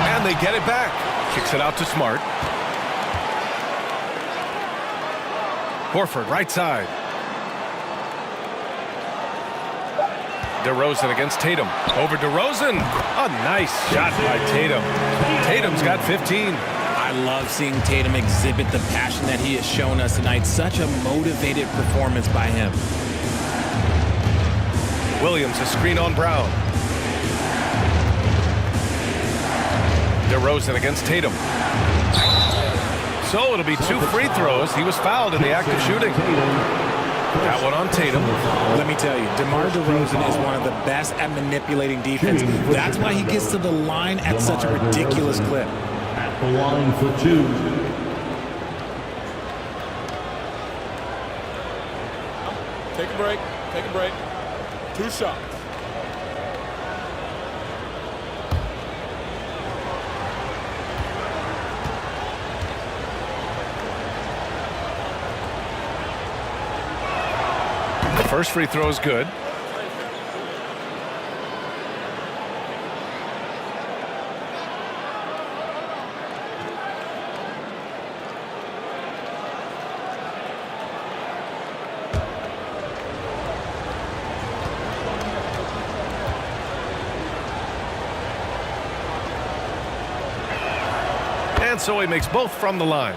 And they get it back. Kicks it out to Smart. Horford, right side. DeRozan against Tatum. Over DeRozan. A nice shot by Tatum. Tatum's got 15. I love seeing Tatum exhibit the passion that he has shown us tonight. Such a motivated performance by him. Williams, a screen on Brown. DeRozan against Tatum. So it'll be 2 free throws. He was fouled in the act of shooting. Got one on Tatum. Let me tell you, DeMar DeRozan is one of the best at manipulating defense. That's why he gets to the line at such a ridiculous clip. At the line for 2. Take a break. Take a break. 2 shots. First free throw is good. And so he makes both from the line.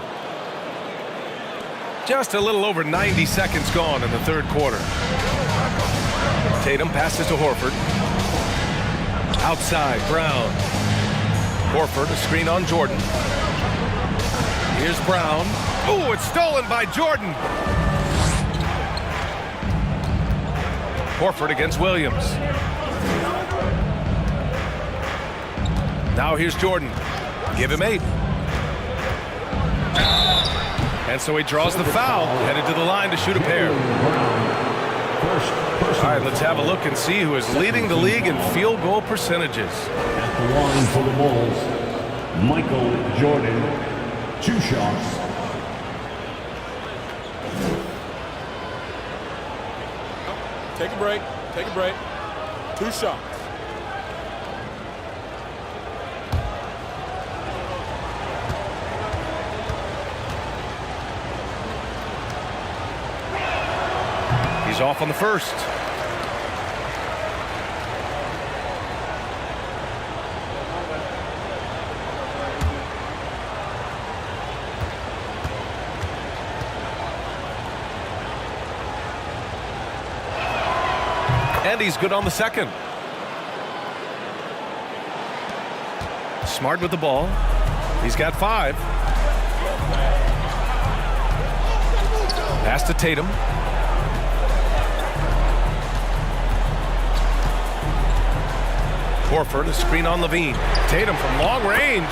Just a little over 90 seconds gone in the third quarter. Tatum passes to Horford. Outside, Brown. Horford, a screen on Jordan. Here's Brown. Oh, it's stolen by Jordan. Horford against Williams. Now here's Jordan. Give him 8. And so he draws the foul, headed to the line to shoot a pair. All right, let's have a look and see who is leading the league in field goal percentages. At the line for the Bulls, Michael Jordan, 2 shots. Take a break. Take a break. 2 shots. He's off on the first. And he's good on the second. Smart with the ball. He's got 5. Pass to Tatum. Horford, a screen on Levine. Tatum from long range.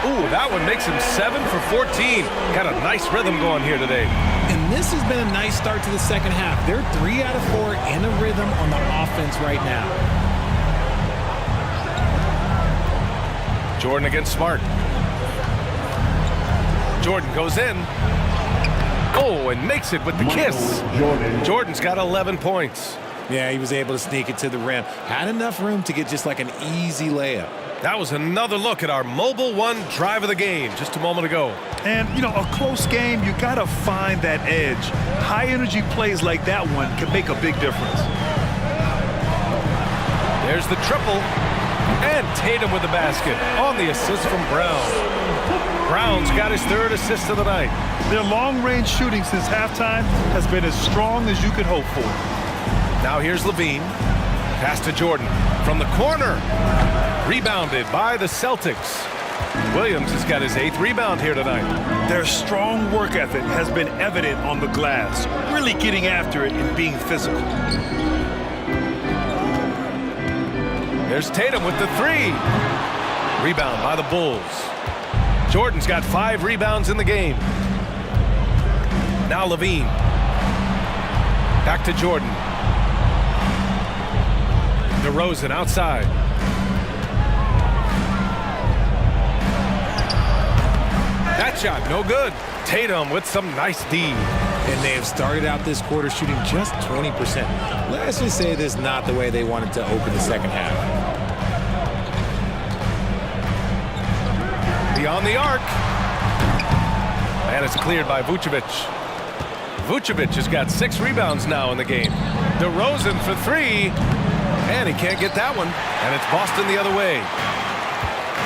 Ooh, that one makes him 7 for 14. Got a nice rhythm going here today. And this has been a nice start to the second half. They're 3 out of 4 in a rhythm on the offense right now. Jordan against Smart. Jordan goes in. Oh, and makes it with the kiss. Jordan's got 11 points. Yeah, he was able to sneak it to the rim. Had enough room to get just like an easy layup. That was another look at our Mobile One drive of the game just a moment ago. And, you know, a close game, you got to find that edge. High-energy plays like that one can make a big difference. There's the triple. And Tatum with the basket on the assist from Brown. Brown's got his 3rd assist of the night. Their long-range shooting since halftime has been as strong as you could hope for. Now here's Levine. Pass to Jordan from the corner. Rebounded by the Celtics. Williams has got his 8th rebound here tonight. Their strong work ethic has been evident on the glass, really getting after it and being physical. There's Tatum with the 3. Rebound by the Bulls. Jordan's got 5 rebounds in the game. Now Levine. Back to Jordan. DeRozan outside. That shot, no good. Tatum with some nice D. And they have started out this quarter shooting just 20%. Let's just say this is not the way they wanted to open the second half. Beyond the arc. And it's cleared by Vucevic. Vucevic has got 6 rebounds now in the game. DeRozan for 3. And he can't get that one. And it's Boston the other way.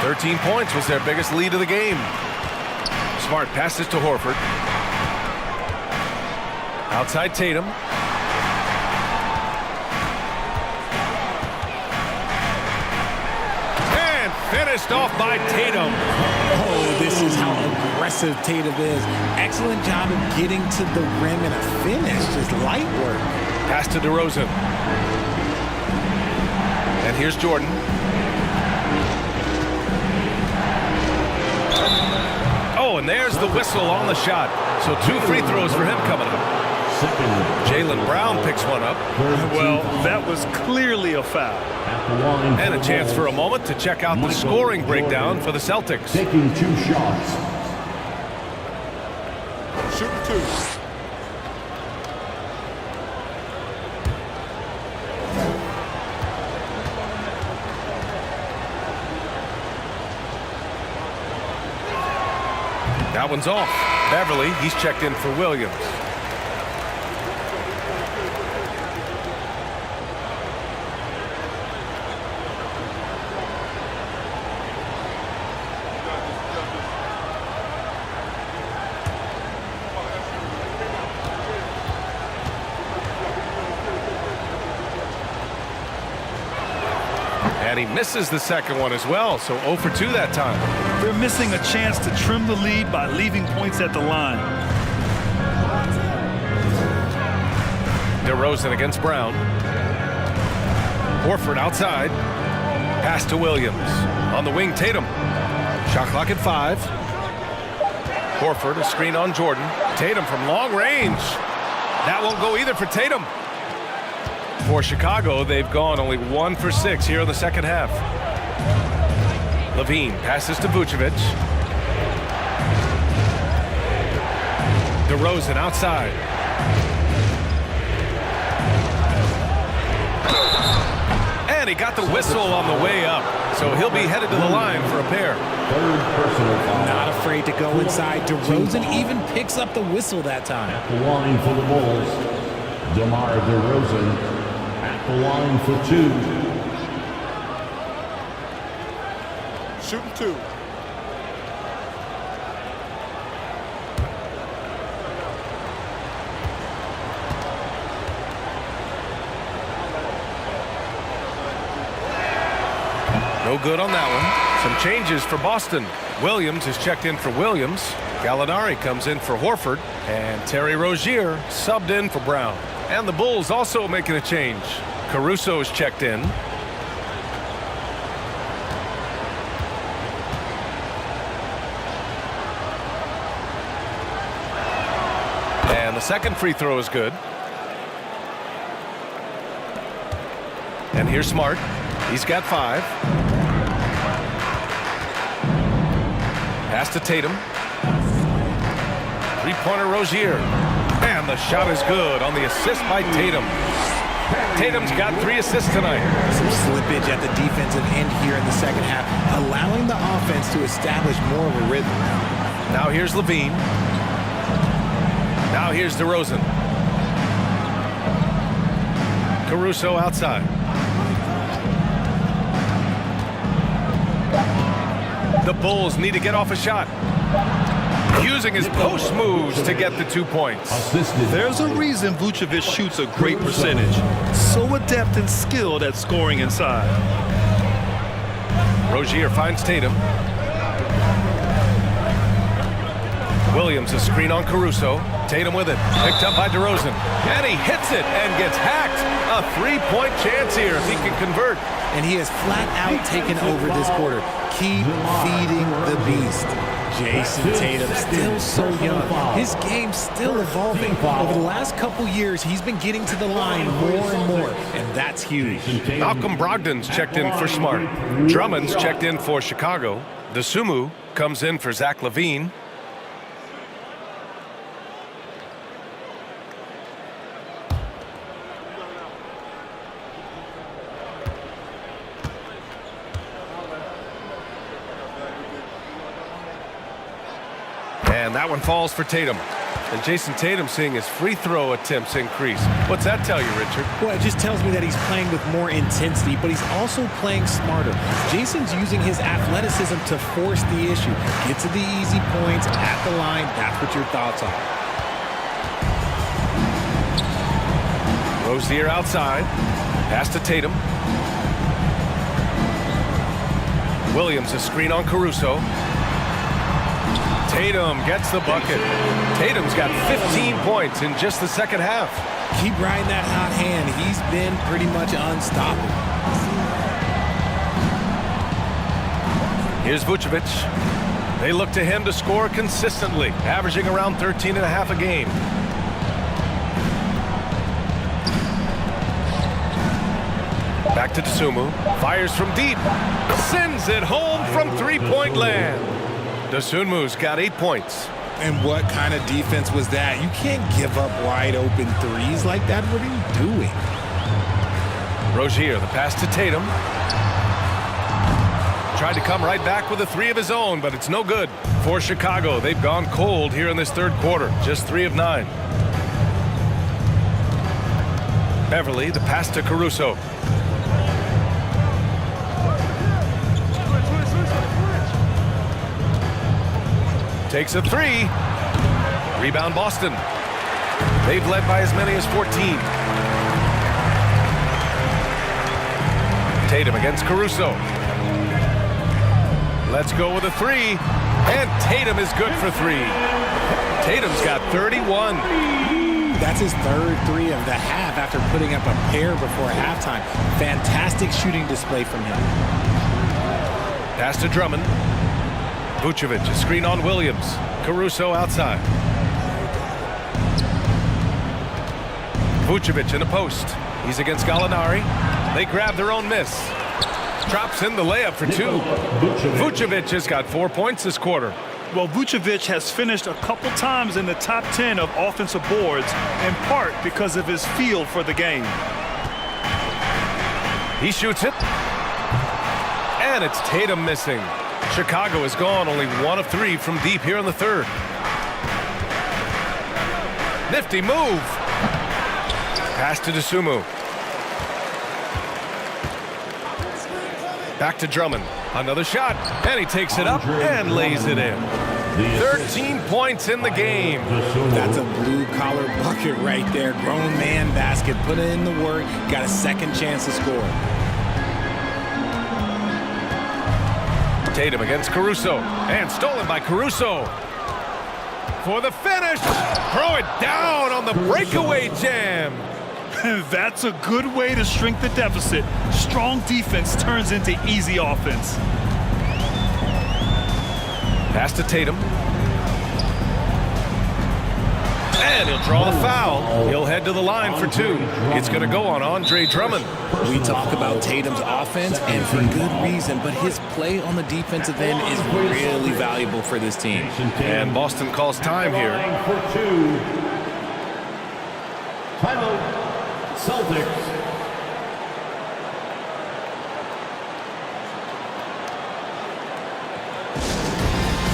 13 points was their biggest lead of the game. Smart passes to Horford. Outside Tatum. And finished off by Tatum. Oh, this is how aggressive Tatum is. Excellent job of getting to the rim and a finish. Just light work. Pass to DeRozan. And here's Jordan. Oh, and there's the whistle on the shot. So 2 free throws for him coming up. Jaylen Brown picks one up. Well, that was clearly a foul. And a chance for a moment to check out the scoring breakdown for the Celtics. Taking 2 shots. Shooting 2. That one's off. Beverly, he's checked in for Williams. And he misses the second one as well, so 0 for 2 that time. They're missing a chance to trim the lead by leaving points at the line. DeRozan against Brown. Horford outside. Pass to Williams. On the wing, Tatum. Shot clock at 5. Horford, a screen on Jordan. Tatum from long range. That won't go either for Tatum. For Chicago, they've gone only 1 for 6 here in the second half. Levine passes to Vucevic. DeRozan outside. And he got the whistle on the way up, so he'll be headed to the line for a pair. 3rd personal foul. Not afraid to go inside. DeRozan even picks up the whistle that time. At the line for the Bulls, DeMar DeRozan. At the line for 2. Shooting 2. No good on that one. Some changes for Boston. Williams is checked in for Williams. Gallinari comes in for Horford. And Terry Rozier subbed in for Brown. And the Bulls also making a change. Caruso is checked in. And the second free throw is good. And here's Smart. He's got 5. Pass to Tatum. Three-pointer Rozier. And the shot is good on the assist by Tatum. Tatum's got 3 assists tonight. Some slippage at the defensive end here in the second half, allowing the offense to establish more of a rhythm. Now here's Levine. Now here's DeRozan. Caruso outside. The Bulls need to get off a shot. Using his post moves to get the 2 points. There's a reason Vucevic shoots a great percentage. So adept and skilled at scoring inside. Rozier finds Tatum. Williams a screen on Caruso. Tatum with it. Picked up by DeRozan. And he hits it and gets hacked. A 3-point chance here if he can convert. And he has flat out taken over this quarter. Keep feeding the beast. Jason Tatum still so young. His game's still evolving. Over the last couple years, he's been getting to the line more and more, and that's huge. Malcolm Brogdon's checked in for Smart. Drummond's checked in for Chicago. DeSumo comes in for Zach LaVine. And that one falls for Tatum. And Jason Tatum seeing his free throw attempts increase. What's that tell you, Richard? Well, it just tells me that he's playing with more intensity, but he's also playing smarter. Jason's using his athleticism to force the issue. Get to the easy points at the line. That's what your thoughts are. Rozier outside. Pass to Tatum. Williams a screen on Caruso. Tatum gets the bucket. Tatum's got 15 points in just the second half. Keep riding that hot hand. He's been pretty much unstoppable. Here's Vucevic. They look to him to score consistently, averaging around 13.5 a game. Back to DeSumo. Fires from deep. Sends it home from three-point land. DeSumu's got 8 points. And what kind of defense was that? You can't give up wide open threes like that. What are you doing? Rozier, the pass to Tatum. Tried to come right back with a 3 of his own, but it's no good. For Chicago, they've gone cold here in this third quarter. Just 3 of 9. Beverly, the pass to Caruso. Takes a 3. Rebound Boston. They've led by as many as 14. Tatum against Caruso. Let's go with a 3. And Tatum is good for 3. Tatum's got 31. That's his third 3 of the half after putting up a pair before halftime. Fantastic shooting display from him. Pass to Drummond. Vucevic, a screen on Williams. Caruso outside. Vucevic in the post. He's against Gallinari. They grab their own miss. Drops in the layup for 2. Vucevic has got 4 points this quarter. Well, Vucevic has finished a couple times in the top 10 of offensive boards, in part because of his feel for the game. He shoots it. And it's Tatum missing. Chicago has gone only 1 of 3 from deep here in the third. Nifty move. Pass to DeSumo. Back to Drummond. Another shot. And he takes it up and lays it in. 13 points in the game. That's a blue-collar bucket right there. Grown man basket. Put in the work. Got a second chance to score. Tatum against Caruso, and stolen by Caruso. For the finish, throw it down on the breakaway jam. That's a good way to shrink the deficit. Strong defense turns into easy offense. Pass to Tatum. And he'll draw the foul. He'll head to the line for two. It's going to go on Andre Drummond. We talk about Tatum's offense, and for good reason, but his play on the defensive end is really valuable for this team. And Boston calls time here. For two. Timeout, Celtics.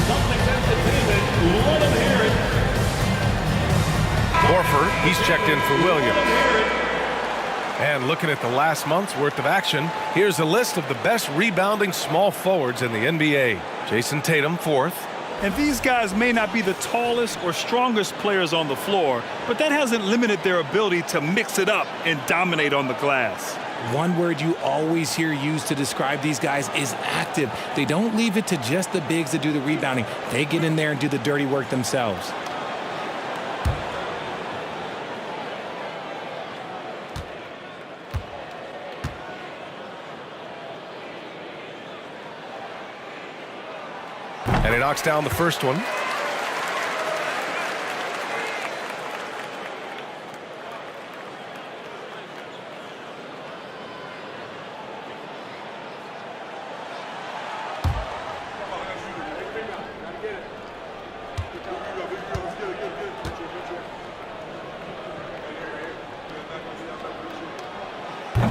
Celtics entertainment, let them hear it. Horford, he's checked in for Williams. And looking at the last month's worth of action, here's a list of the best rebounding small forwards in the NBA. Jason Tatum, 4th. And these guys may not be the tallest or strongest players on the floor, but that hasn't limited their ability to mix it up and dominate on the glass. One word you always hear used to describe these guys is active. They don't leave it to just the bigs to do the rebounding. They get in there and do the dirty work themselves. And he knocks down the first one.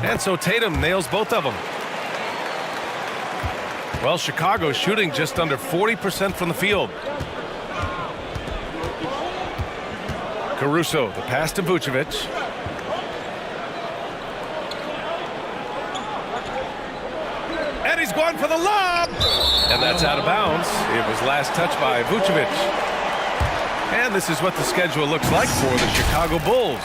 And so Tatum nails both of them. Well, Chicago's shooting just under 40% from the field. Caruso, the pass to Vucevic. And he's going for the lob! And that's out of bounds. It was last touched by Vucevic. And this is what the schedule looks like for the Chicago Bulls.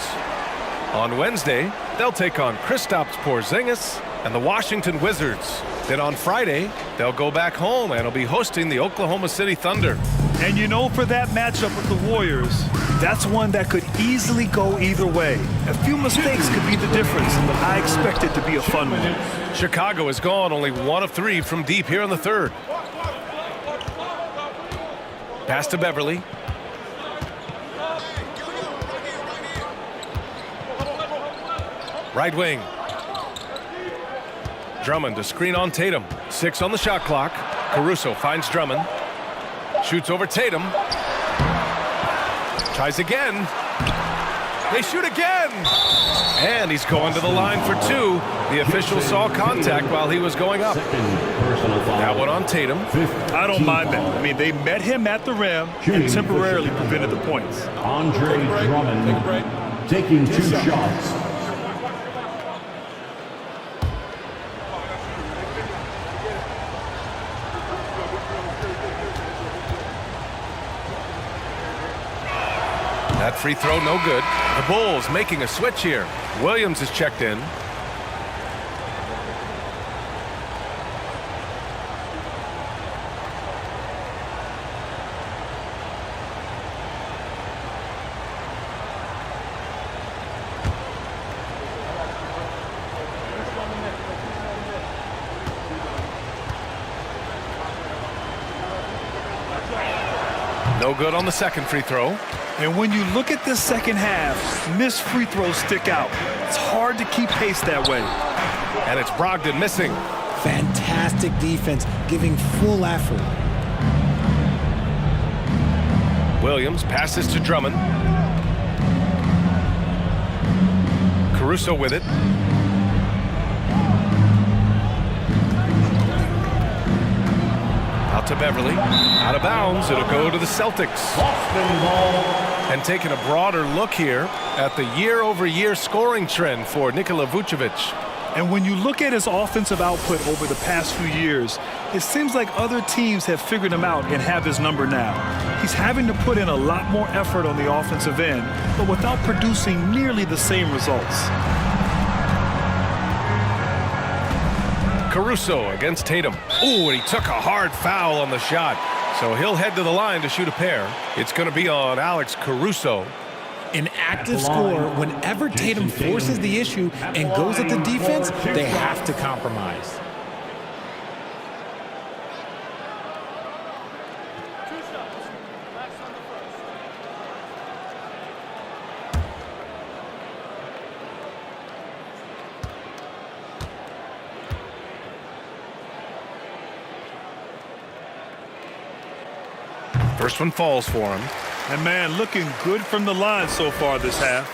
On Wednesday, they'll take on Kristaps Porzingis and the Washington Wizards. Then on Friday, they'll go back home and will be hosting the Oklahoma City Thunder. And you know, for that matchup with the Warriors, that's one that could easily go either way. A few mistakes could be the difference. I expect it to be a fun one. Chicago has gone only 1 of 3 from deep here in the third. Pass to Beverly. Right wing. Drummond to screen on Tatum. 6 on the shot clock. Caruso finds Drummond. Shoots over Tatum. Tries again. They shoot again. And he's going to the line for 2. The official saw contact while he was going up. That one on Tatum. I don't mind that. I mean, they met him at the rim and temporarily prevented the points. Andre Drummond taking 2 shots. That free throw no good. The Bulls making a switch here. Williams is checked in. No good on the second free throw. And when you look at this second half, missed free throws stick out. It's hard to keep pace that way. And it's Brogdon missing. Fantastic defense, giving full effort. Williams passes to Drummond. Caruso with it. Out to Beverly. Out of bounds. It'll go to the Celtics. Boston ball. And taking a broader look here at the year-over-year scoring trend for Nikola Vucevic. And when you look at his offensive output over the past few years, it seems like other teams have figured him out and have his number now. He's having to put in a lot more effort on the offensive end, but without producing nearly the same results. Caruso against Tatum. Ooh, and he took a hard foul on the shot. So he'll head to the line to shoot a pair. It's going to be on Alex Caruso. An active scorer, whenever Tatum forces the issue and goes at the defense, they have to compromise. First one falls for him. And man, looking good from the line so far this half.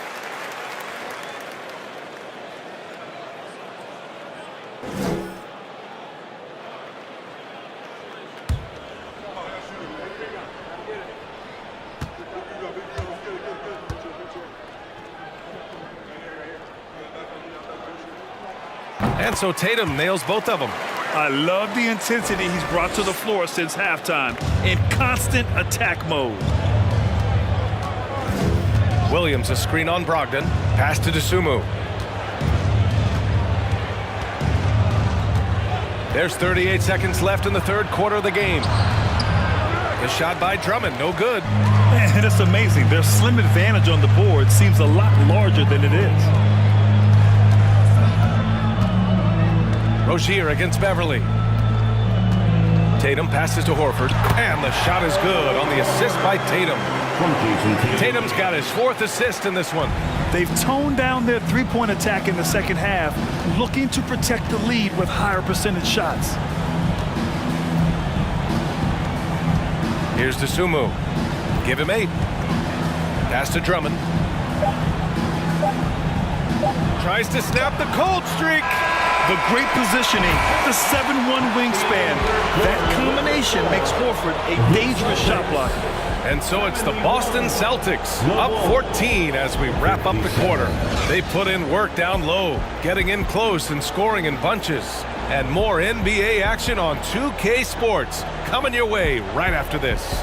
And so Tatum nails both of them. I love the intensity he's brought to the floor since halftime in constant attack mode. Williams a screen on Brogdon. Pass to Dosunmu. There's 38 seconds left in the third quarter of the game. The shot by Drummond, no good. Man, it's amazing. Their slim advantage on the board seems a lot larger than it is. Rozier against Beverly. Tatum passes to Horford, and the shot is good on the assist by Tatum. Tatum's got his fourth assist in this one. They've toned down their three-point attack in the second half, looking to protect the lead with higher percentage shots. Here's Dosunmu. Give him 8. Pass to Drummond. Tries to snap the cold streak. The great positioning, the 7'1" wingspan. That combination makes Horford a dangerous shot blocker. And so it's the Boston Celtics up 14 as we wrap up the quarter. They put in work down low, getting in close and scoring in bunches. And more NBA action on 2K Sports coming your way right after this.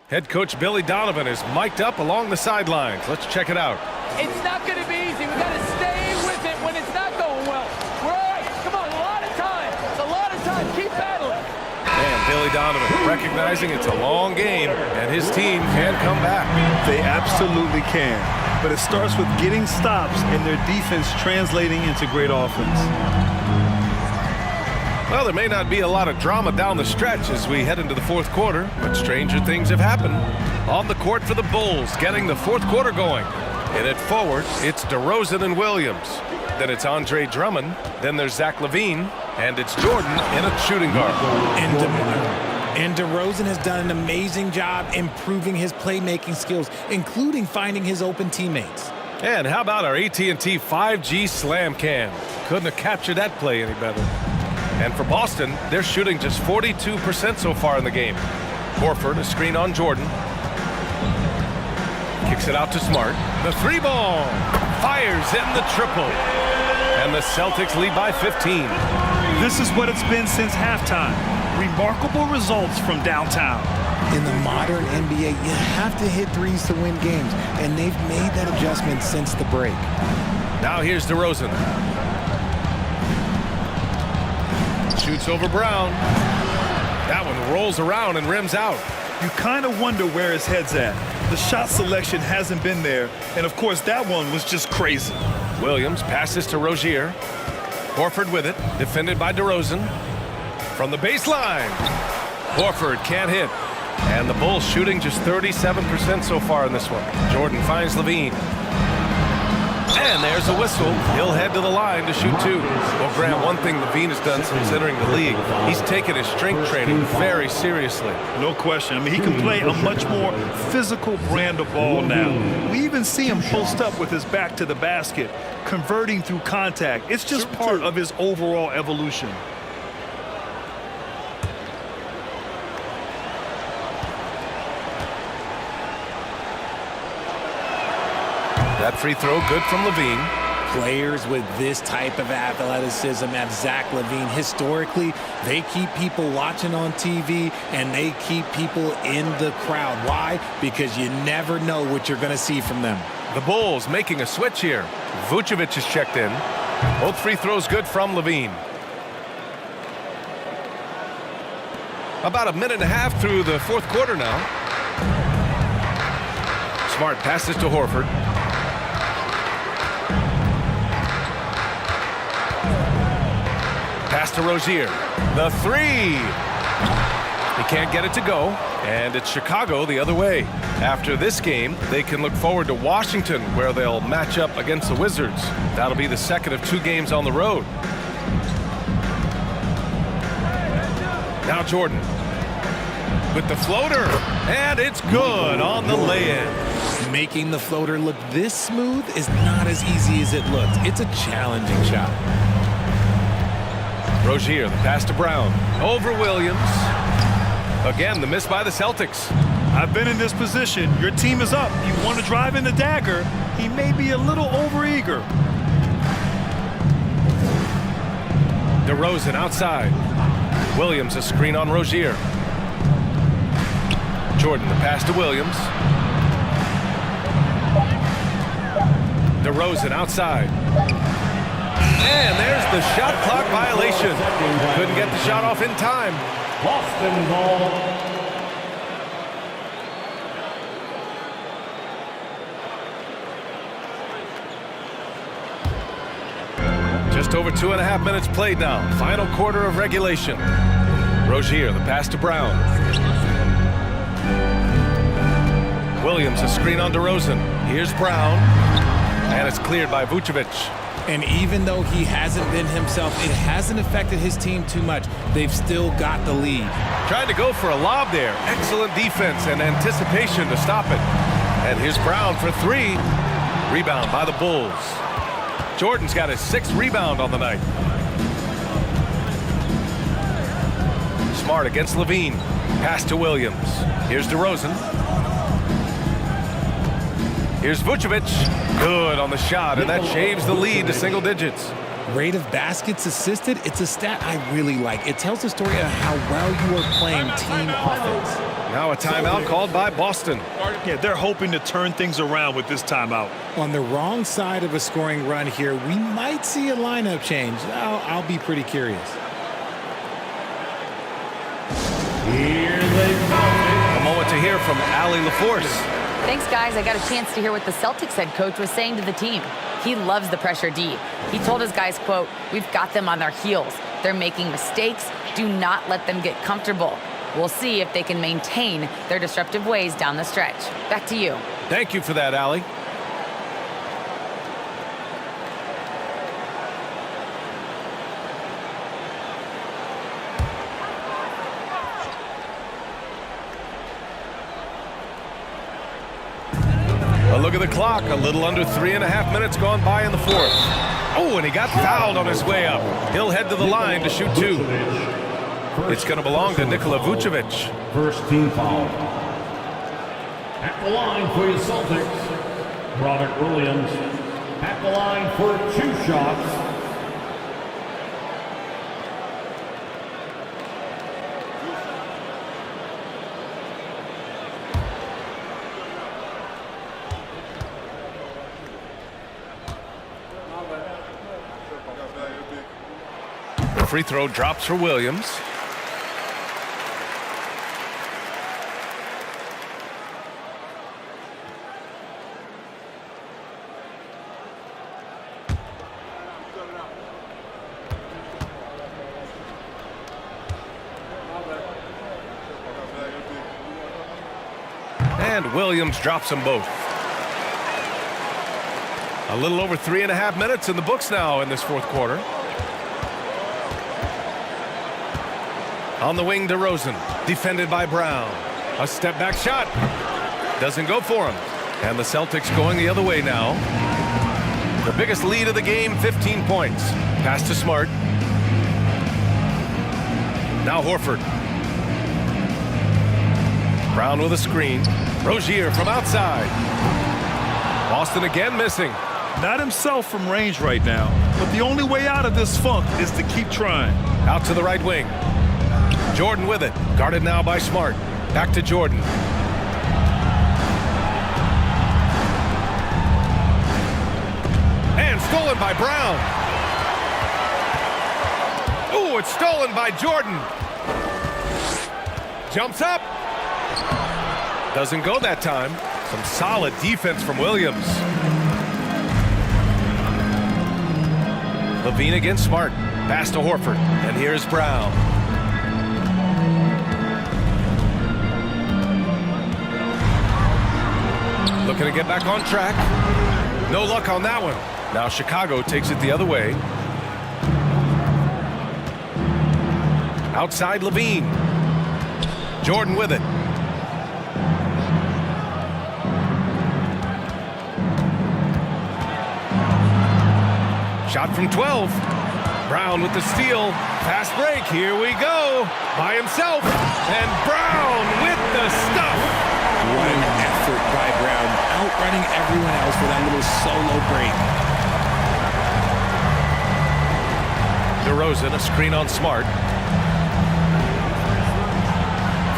Head coach Billy Donovan is mic'd up along the sidelines. Let's check it out. It's not going to be easy. We've got to stay with it when it's not going well. We're all right. Come on, a lot of time. It's a lot of time. Keep battling. And Billy Donovan recognizing it's a long game and his team can come back. They absolutely can. But it starts with getting stops and their defense translating into great offense. Well, there may not be a lot of drama down the stretch as we head into the fourth quarter, but stranger things have happened. On the court for the Bulls, getting the fourth quarter going. And at forward, it's DeRozan and Williams. Then it's Andre Drummond. Then there's Zach LaVine. And it's Jordan in a shooting guard. And DeRozan has done an amazing job improving his playmaking skills, including finding his open teammates. And how about our AT&T 5G slam cam? Couldn't have captured that play any better. And for Boston, they're shooting just 42% so far in the game. Horford, a screen on Jordan. Kicks it out to Smart. The 3-ball. Fires in the triple. And the Celtics lead by 15. This is what it's been since halftime. Remarkable results from downtown. In the modern NBA, you have to hit threes to win games, and they've made that adjustment since the break. Now here's DeRozan. Shoots over Brown. That one rolls around and rims out. You kind of wonder where his head's at. The shot selection hasn't been there, and of course that one was just crazy. Williams passes to Rozier. Horford with it, defended by DeRozan. From the baseline, Horford can't hit. And the Bulls shooting just 37% so far in this one. Jordan finds LaVine. And there's a whistle. He'll head to the line to shoot 2. Well, Graham, one thing LaVine has done since entering the league, he's taken his strength training very seriously. No question. I mean, he can play a much more physical brand of ball now. We even see him post up with his back to the basket, converting through contact. It's just part of his overall evolution. That free throw good from LaVine. players with this type of athleticism at Zach LaVine, historically, they keep people watching on TV and they keep people in the crowd. Why? Because you never know what you're going to see from them. The Bulls making a switch here. Vucevic is checked in. Both free throws good from LaVine. About a minute and a half through the fourth quarter now. Smart passes to Horford. Pass to Rozier. The three. He can't get it to go, and it's Chicago the other way. After this game, they can look forward to Washington, where they'll match up against the Wizards. That'll be the second of 2 games on the road. Now Jordan with the floater, and it's good on the lay-in. Making the floater look this smooth is not as easy as it looks. It's a challenging shot. Rozier, the pass to Brown. Over Williams. Again, the miss by the Celtics. I've been in this position. Your team is up. You want to drive in the dagger. He may be a little overeager. DeRozan outside. Williams a screen on Rozier. Jordan, the pass to Williams. DeRozan outside. And there's the shot clock violation. Couldn't get the shot off in time. Boston ball. Just over 2.5 minutes played now. Final quarter of regulation. Rozier, the pass to Brown. Williams, a screen on DeRozan. Here's Brown. And it's cleared by Vucevic. And even though he hasn't been himself, it hasn't affected his team too much. They've still got the lead. Trying to go for a lob there. Excellent defense and anticipation to stop it. And here's Brown for 3. Rebound by the Bulls. Jordan's got his 6th rebound on the night. Smart against LaVine. Pass to Williams. Here's DeRozan. Here's Vucevic. Good on the shot, and that shaves the lead to single digits. Rate of baskets assisted, it's a stat I really like. It tells the story of how well you are playing team offense. Now a timeout called by Boston. Yeah, they're hoping to turn things around with this timeout. On the wrong side of a scoring run here, we might see a lineup change. I'll be pretty curious. Here they come. A moment to hear from Allie LaForce. Thanks, guys. I got a chance to hear what the Celtics head coach was saying to the team. He loves the pressure D. He told his guys, quote, "We've got them on their heels. They're making mistakes. Do not let them get comfortable. We'll see if they can maintain their disruptive ways down the stretch." Back to you. Thank you for that, Allie. A look at the clock. A little under 3.5 minutes gone by in the fourth. Oh, and he got fouled on his way up. He'll head to the line to shoot 2. It's going to belong to Nikola Vucevic. First team foul. At the line for your Celtics, Robert Williams. At the line for 2 shots. The free throw drops for Williams. And Williams drops them both. A little over 3.5 minutes in the books now in this fourth quarter. On the wing, DeRozan, defended by Brown. A step back shot. Doesn't go for him. And the Celtics going the other way now. The biggest lead of the game, 15 points. Pass to Smart. Now Horford. Brown with a screen. Rozier from outside. Boston again missing. Not himself from range right now, but the only way out of this funk is to keep trying. Out to the right wing. Jordan with it. Guarded now by Smart. Back to Jordan. And stolen by Brown. Ooh, it's stolen by Jordan. Jumps up. Doesn't go that time. Some solid defense from Williams. Levine against Smart. Pass to Horford. And here's Brown. Looking to get back on track. No luck on that one. Now Chicago takes it the other way. Outside Levine. Jordan with it. Shot from 12. Brown with the steal. Fast break. Here we go. By himself. And Brown with the stuff. What an effort by Brown. Outrunning everyone else for that little solo break. DeRozan, a screen on Smart.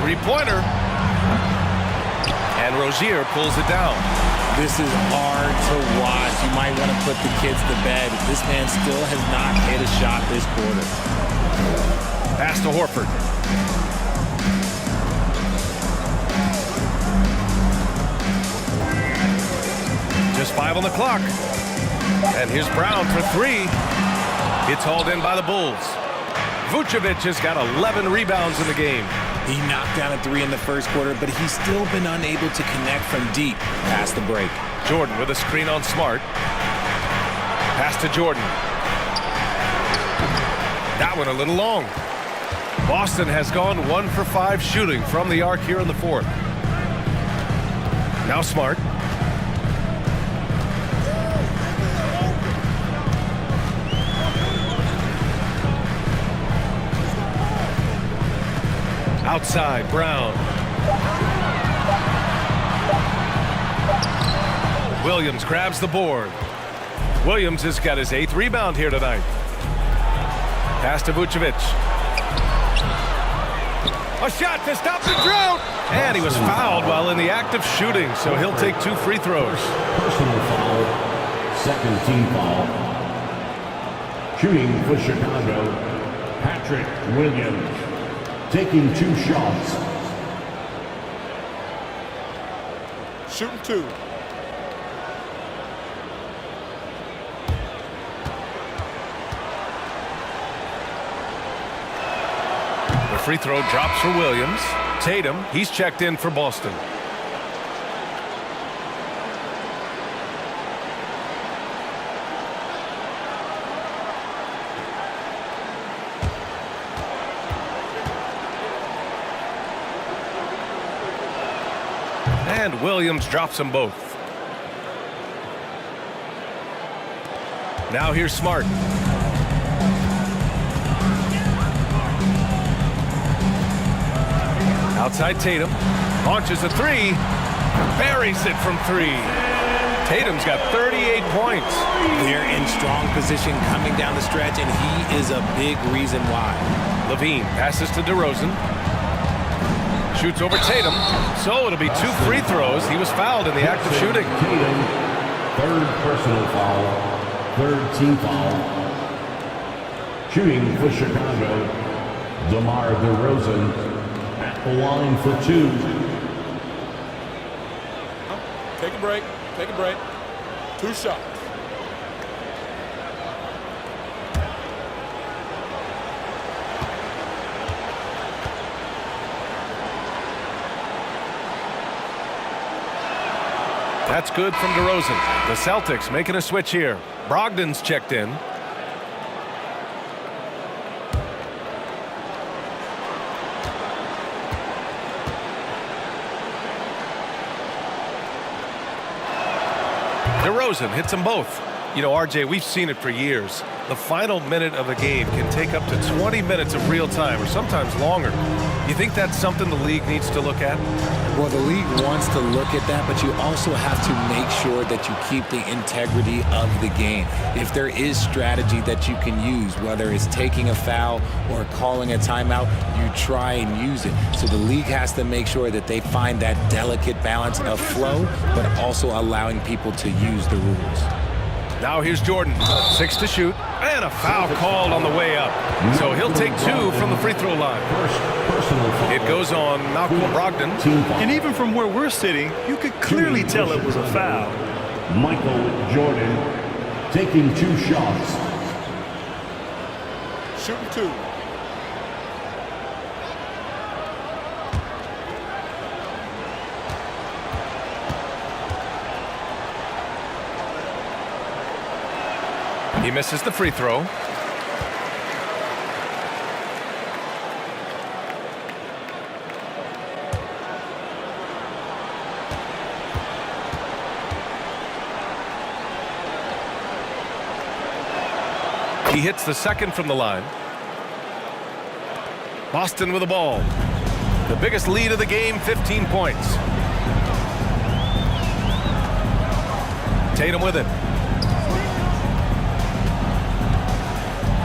Three-pointer. And Rozier pulls it down. This is hard to watch. You might want to put the kids to bed. This man still has not hit a shot this quarter. Pass to Horford. Just 5 on the clock. And here's Brown for 3. It's hauled in by the Bulls. Vucevic has got 11 rebounds in the game. He knocked down a 3 in the first quarter, but he's still been unable to connect from deep past the break. Jordan with a screen on Smart. Pass to Jordan. That one a little long. Boston has gone 1 for 5 shooting from the arc here in the fourth. Now Smart. Outside, Brown. Williams grabs the board. Williams has got his 8th rebound here tonight. Pass to Vucevic. A shot to stop the drought. And he was fouled while in the act of shooting, so he'll take 2 free throws. Personal foul. Second team foul. Shooting for Chicago, Patrick Williams. Taking 2 shots. Shooting 2. The free throw drops for Williams. Tatum, he's checked in for Boston. And Williams drops them both. Now here's Smart. Outside Tatum. Launches a 3. Buries it from 3. Tatum's got 38 points. They're in strong position coming down the stretch, and he is a big reason why. Levine passes to DeRozan. Shoots over Tatum. So it'll be 2 free throws. He was fouled in the act of shooting. Tatum, 3rd personal foul, 3rd team foul. Shooting for Chicago, DeMar DeRozan at the line for 2. Take a break. Take a break. 2 shots. That's good from DeRozan. The Celtics making a switch here. Brogdon's checked in. DeRozan hits them both. You know, RJ, we've seen it for years. The final minute of a game can take up to 20 minutes of real time, or sometimes longer. You think that's something the league needs to look at? Well, the league wants to look at that, but you also have to make sure that you keep the integrity of the game. If there is strategy that you can use, whether it's taking a foul or calling a timeout, you try and use it. So the league has to make sure that they find that delicate balance of flow, but also allowing people to use the rules. Now here's Jordan, 6 to shoot, and a foul called on the way up. So he'll take 2 from the free throw line. It goes on Malcolm Brogdon. And even from where we're sitting, you could clearly tell it was a foul. Michael Jordan taking 2 shots. Shooting 2. He misses the free throw. He hits the second from the line. Boston with the ball. The biggest lead of the game, 15 points. Tatum with it.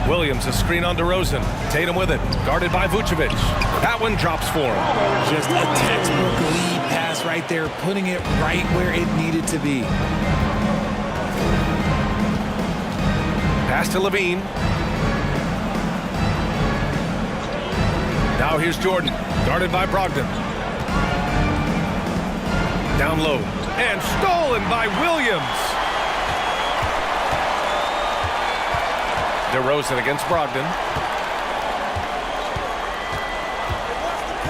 Williams, a screen on DeRozan. Tatum with it, guarded by Vucevic. That one drops for him. Just a textbook lead pass right there, putting it right where it needed to be. Pass to Levine. Now here's Jordan, guarded by Brogdon. Down low, and stolen by Williams. DeRozan against Brogdon.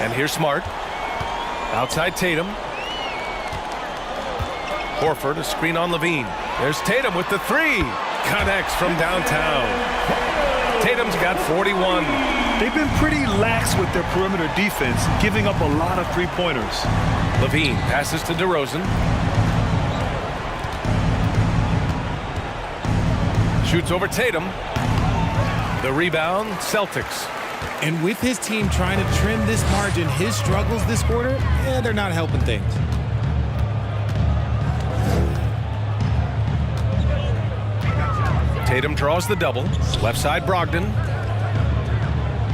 And here's Smart. Outside Tatum. Horford, a screen on Levine. There's Tatum with the 3. Connects from downtown. Tatum's got 41. They've been pretty lax with their perimeter defense, giving up a lot of three-pointers. Levine passes to DeRozan. Shoots over Tatum. The rebound, Celtics. And with his team trying to trim this margin, his struggles this quarter, they're not helping things. Tatum draws the double. Left side, Brogdon.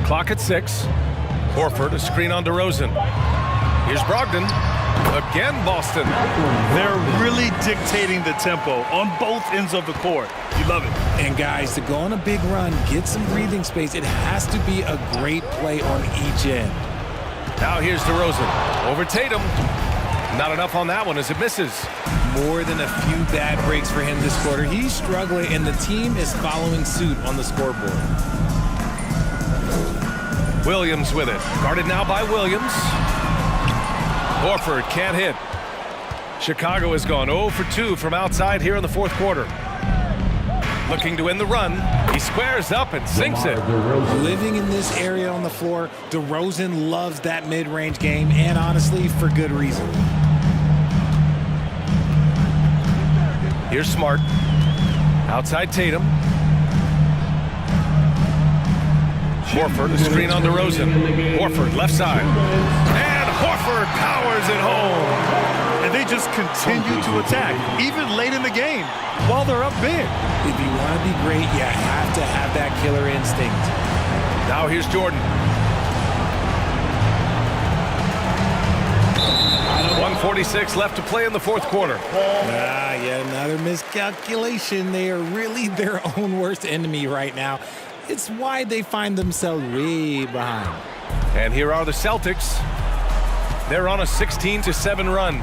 Clock at 6. Horford, a screen on DeRozan. Here's Brogdon. Again, Boston. They're really dictating the tempo on both ends of the court. You love it. And guys, to go on a big run, get some breathing space, it has to be a great play on each end. Now here's DeRozan. Over Tatum. Not enough on that one as it misses. More than a few bad breaks for him this quarter. He's struggling, and the team is following suit on the scoreboard. Williams with it. Guarded now by Williams. Horford can't hit. Chicago has gone 0 for 2 from outside here in the fourth quarter. Looking to win the run. He squares up and sinks it. Living in this area on the floor, DeRozan loves that mid-range game, and honestly, for good reason. Here's Smart. Outside Tatum. Horford, a screen on DeRozan. Horford, left side. And Horford powers it home. And they just continue to attack, even late in the game, while they're up big. If you want to be great, you have to have that killer instinct. Now here's Jordan. 1:46 left to play in the fourth quarter. Yet another miscalculation. They are really their own worst enemy right now. It's why they find themselves way behind. And here are the Celtics. They're on a 16-7 run.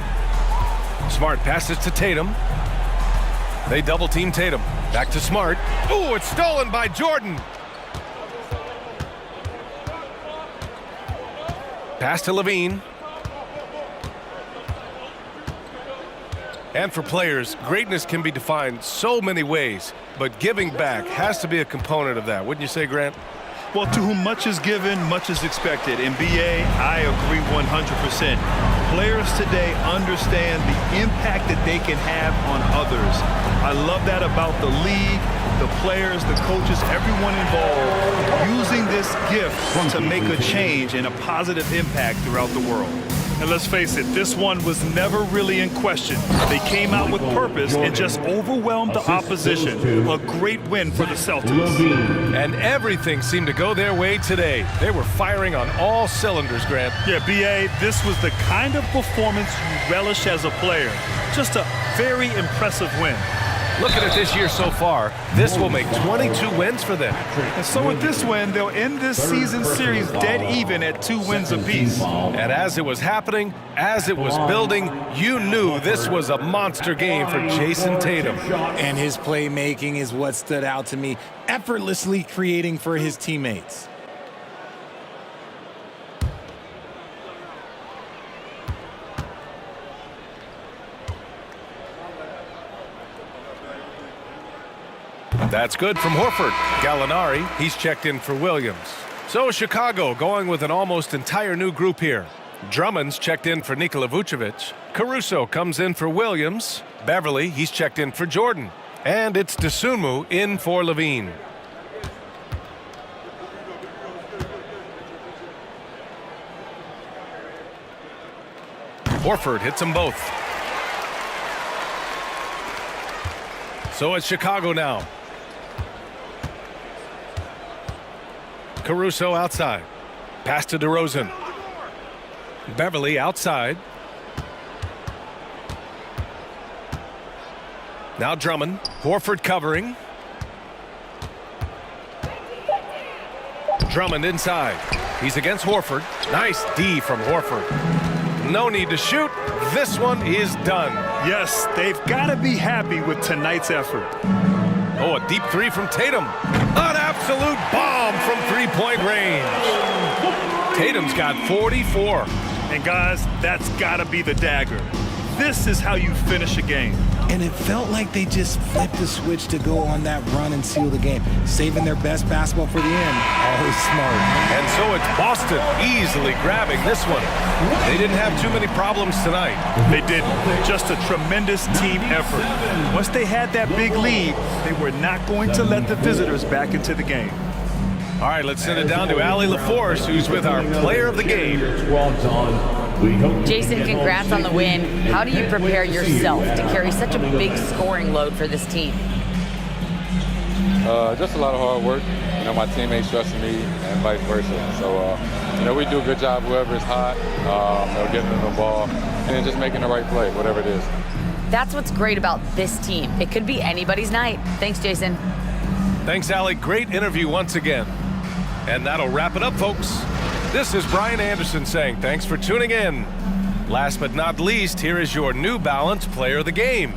Smart passes to Tatum. They double-team Tatum. Back to Smart. Ooh, it's stolen by Jordan. Pass to Levine. And for players, greatness can be defined so many ways, but giving back has to be a component of that. Wouldn't you say, Grant? Well, to whom much is given, much is expected. In BA, I agree 100%. Players today understand the impact that they can have on others. I love that about the league, the players, the coaches, everyone involved, using this gift to make a change and a positive impact throughout the world. And let's face it, this one was never really in question. They came out with purpose and just overwhelmed the opposition. A great win for the Celtics. And everything seemed to go their way today. They were firing on all cylinders, Grant. Yeah, B.A., this was the kind of performance you relish as a player. Just a very impressive win. Looking at this year so far, this will make 22 wins for them. And so with this win, they'll end this season series dead even at 2 wins apiece. And as it was happening, as it was building, you knew this was a monster game for Jason Tatum. And his playmaking is what stood out to me, effortlessly creating for his teammates. That's good from Horford. Gallinari, he's checked in for Williams. So Chicago going with an almost entire new group here. Drummond's checked in for Nikola Vucevic. Caruso comes in for Williams. Beverly, he's checked in for Jordan. And it's Dosunmu in for Levine. Horford hits them both. So it's Chicago now. Caruso outside. Pass to DeRozan. Beverly outside. Now Drummond. Horford covering. Drummond inside. He's against Horford. Nice D from Horford. No need to shoot. This one is done. Yes, they've got to be happy with tonight's effort. Oh, a deep three from Tatum. An absolute bomb from three-point range. Tatum's got 44. And guys, that's got to be the dagger. This is how you finish a game. And it felt like they just flipped the switch to go on that run and seal the game, saving their best basketball for the end. Always smart. And so it's Boston easily grabbing this one. They didn't have too many problems tonight. They didn't. Just a tremendous team effort. Once they had that big lead, they were not going to let the visitors back into the game. All right, let's send it down to Allie LaForce, who's with our player of the game. Jason, congrats on the win. How do you prepare yourself to carry such a big scoring load for this team? Just a lot of hard work. You know, my teammates trusting me and vice versa. So, you know, we do a good job, whoever is hot, getting them the ball, and then just making the right play, whatever it is. That's what's great about this team. It could be anybody's night. Thanks, Jason. Thanks, Allie. Great interview once again. And that'll wrap it up, folks. This is Brian Anderson saying thanks for tuning in. Last but not least, here is your New Balance player of the game,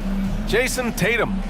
Jason Tatum.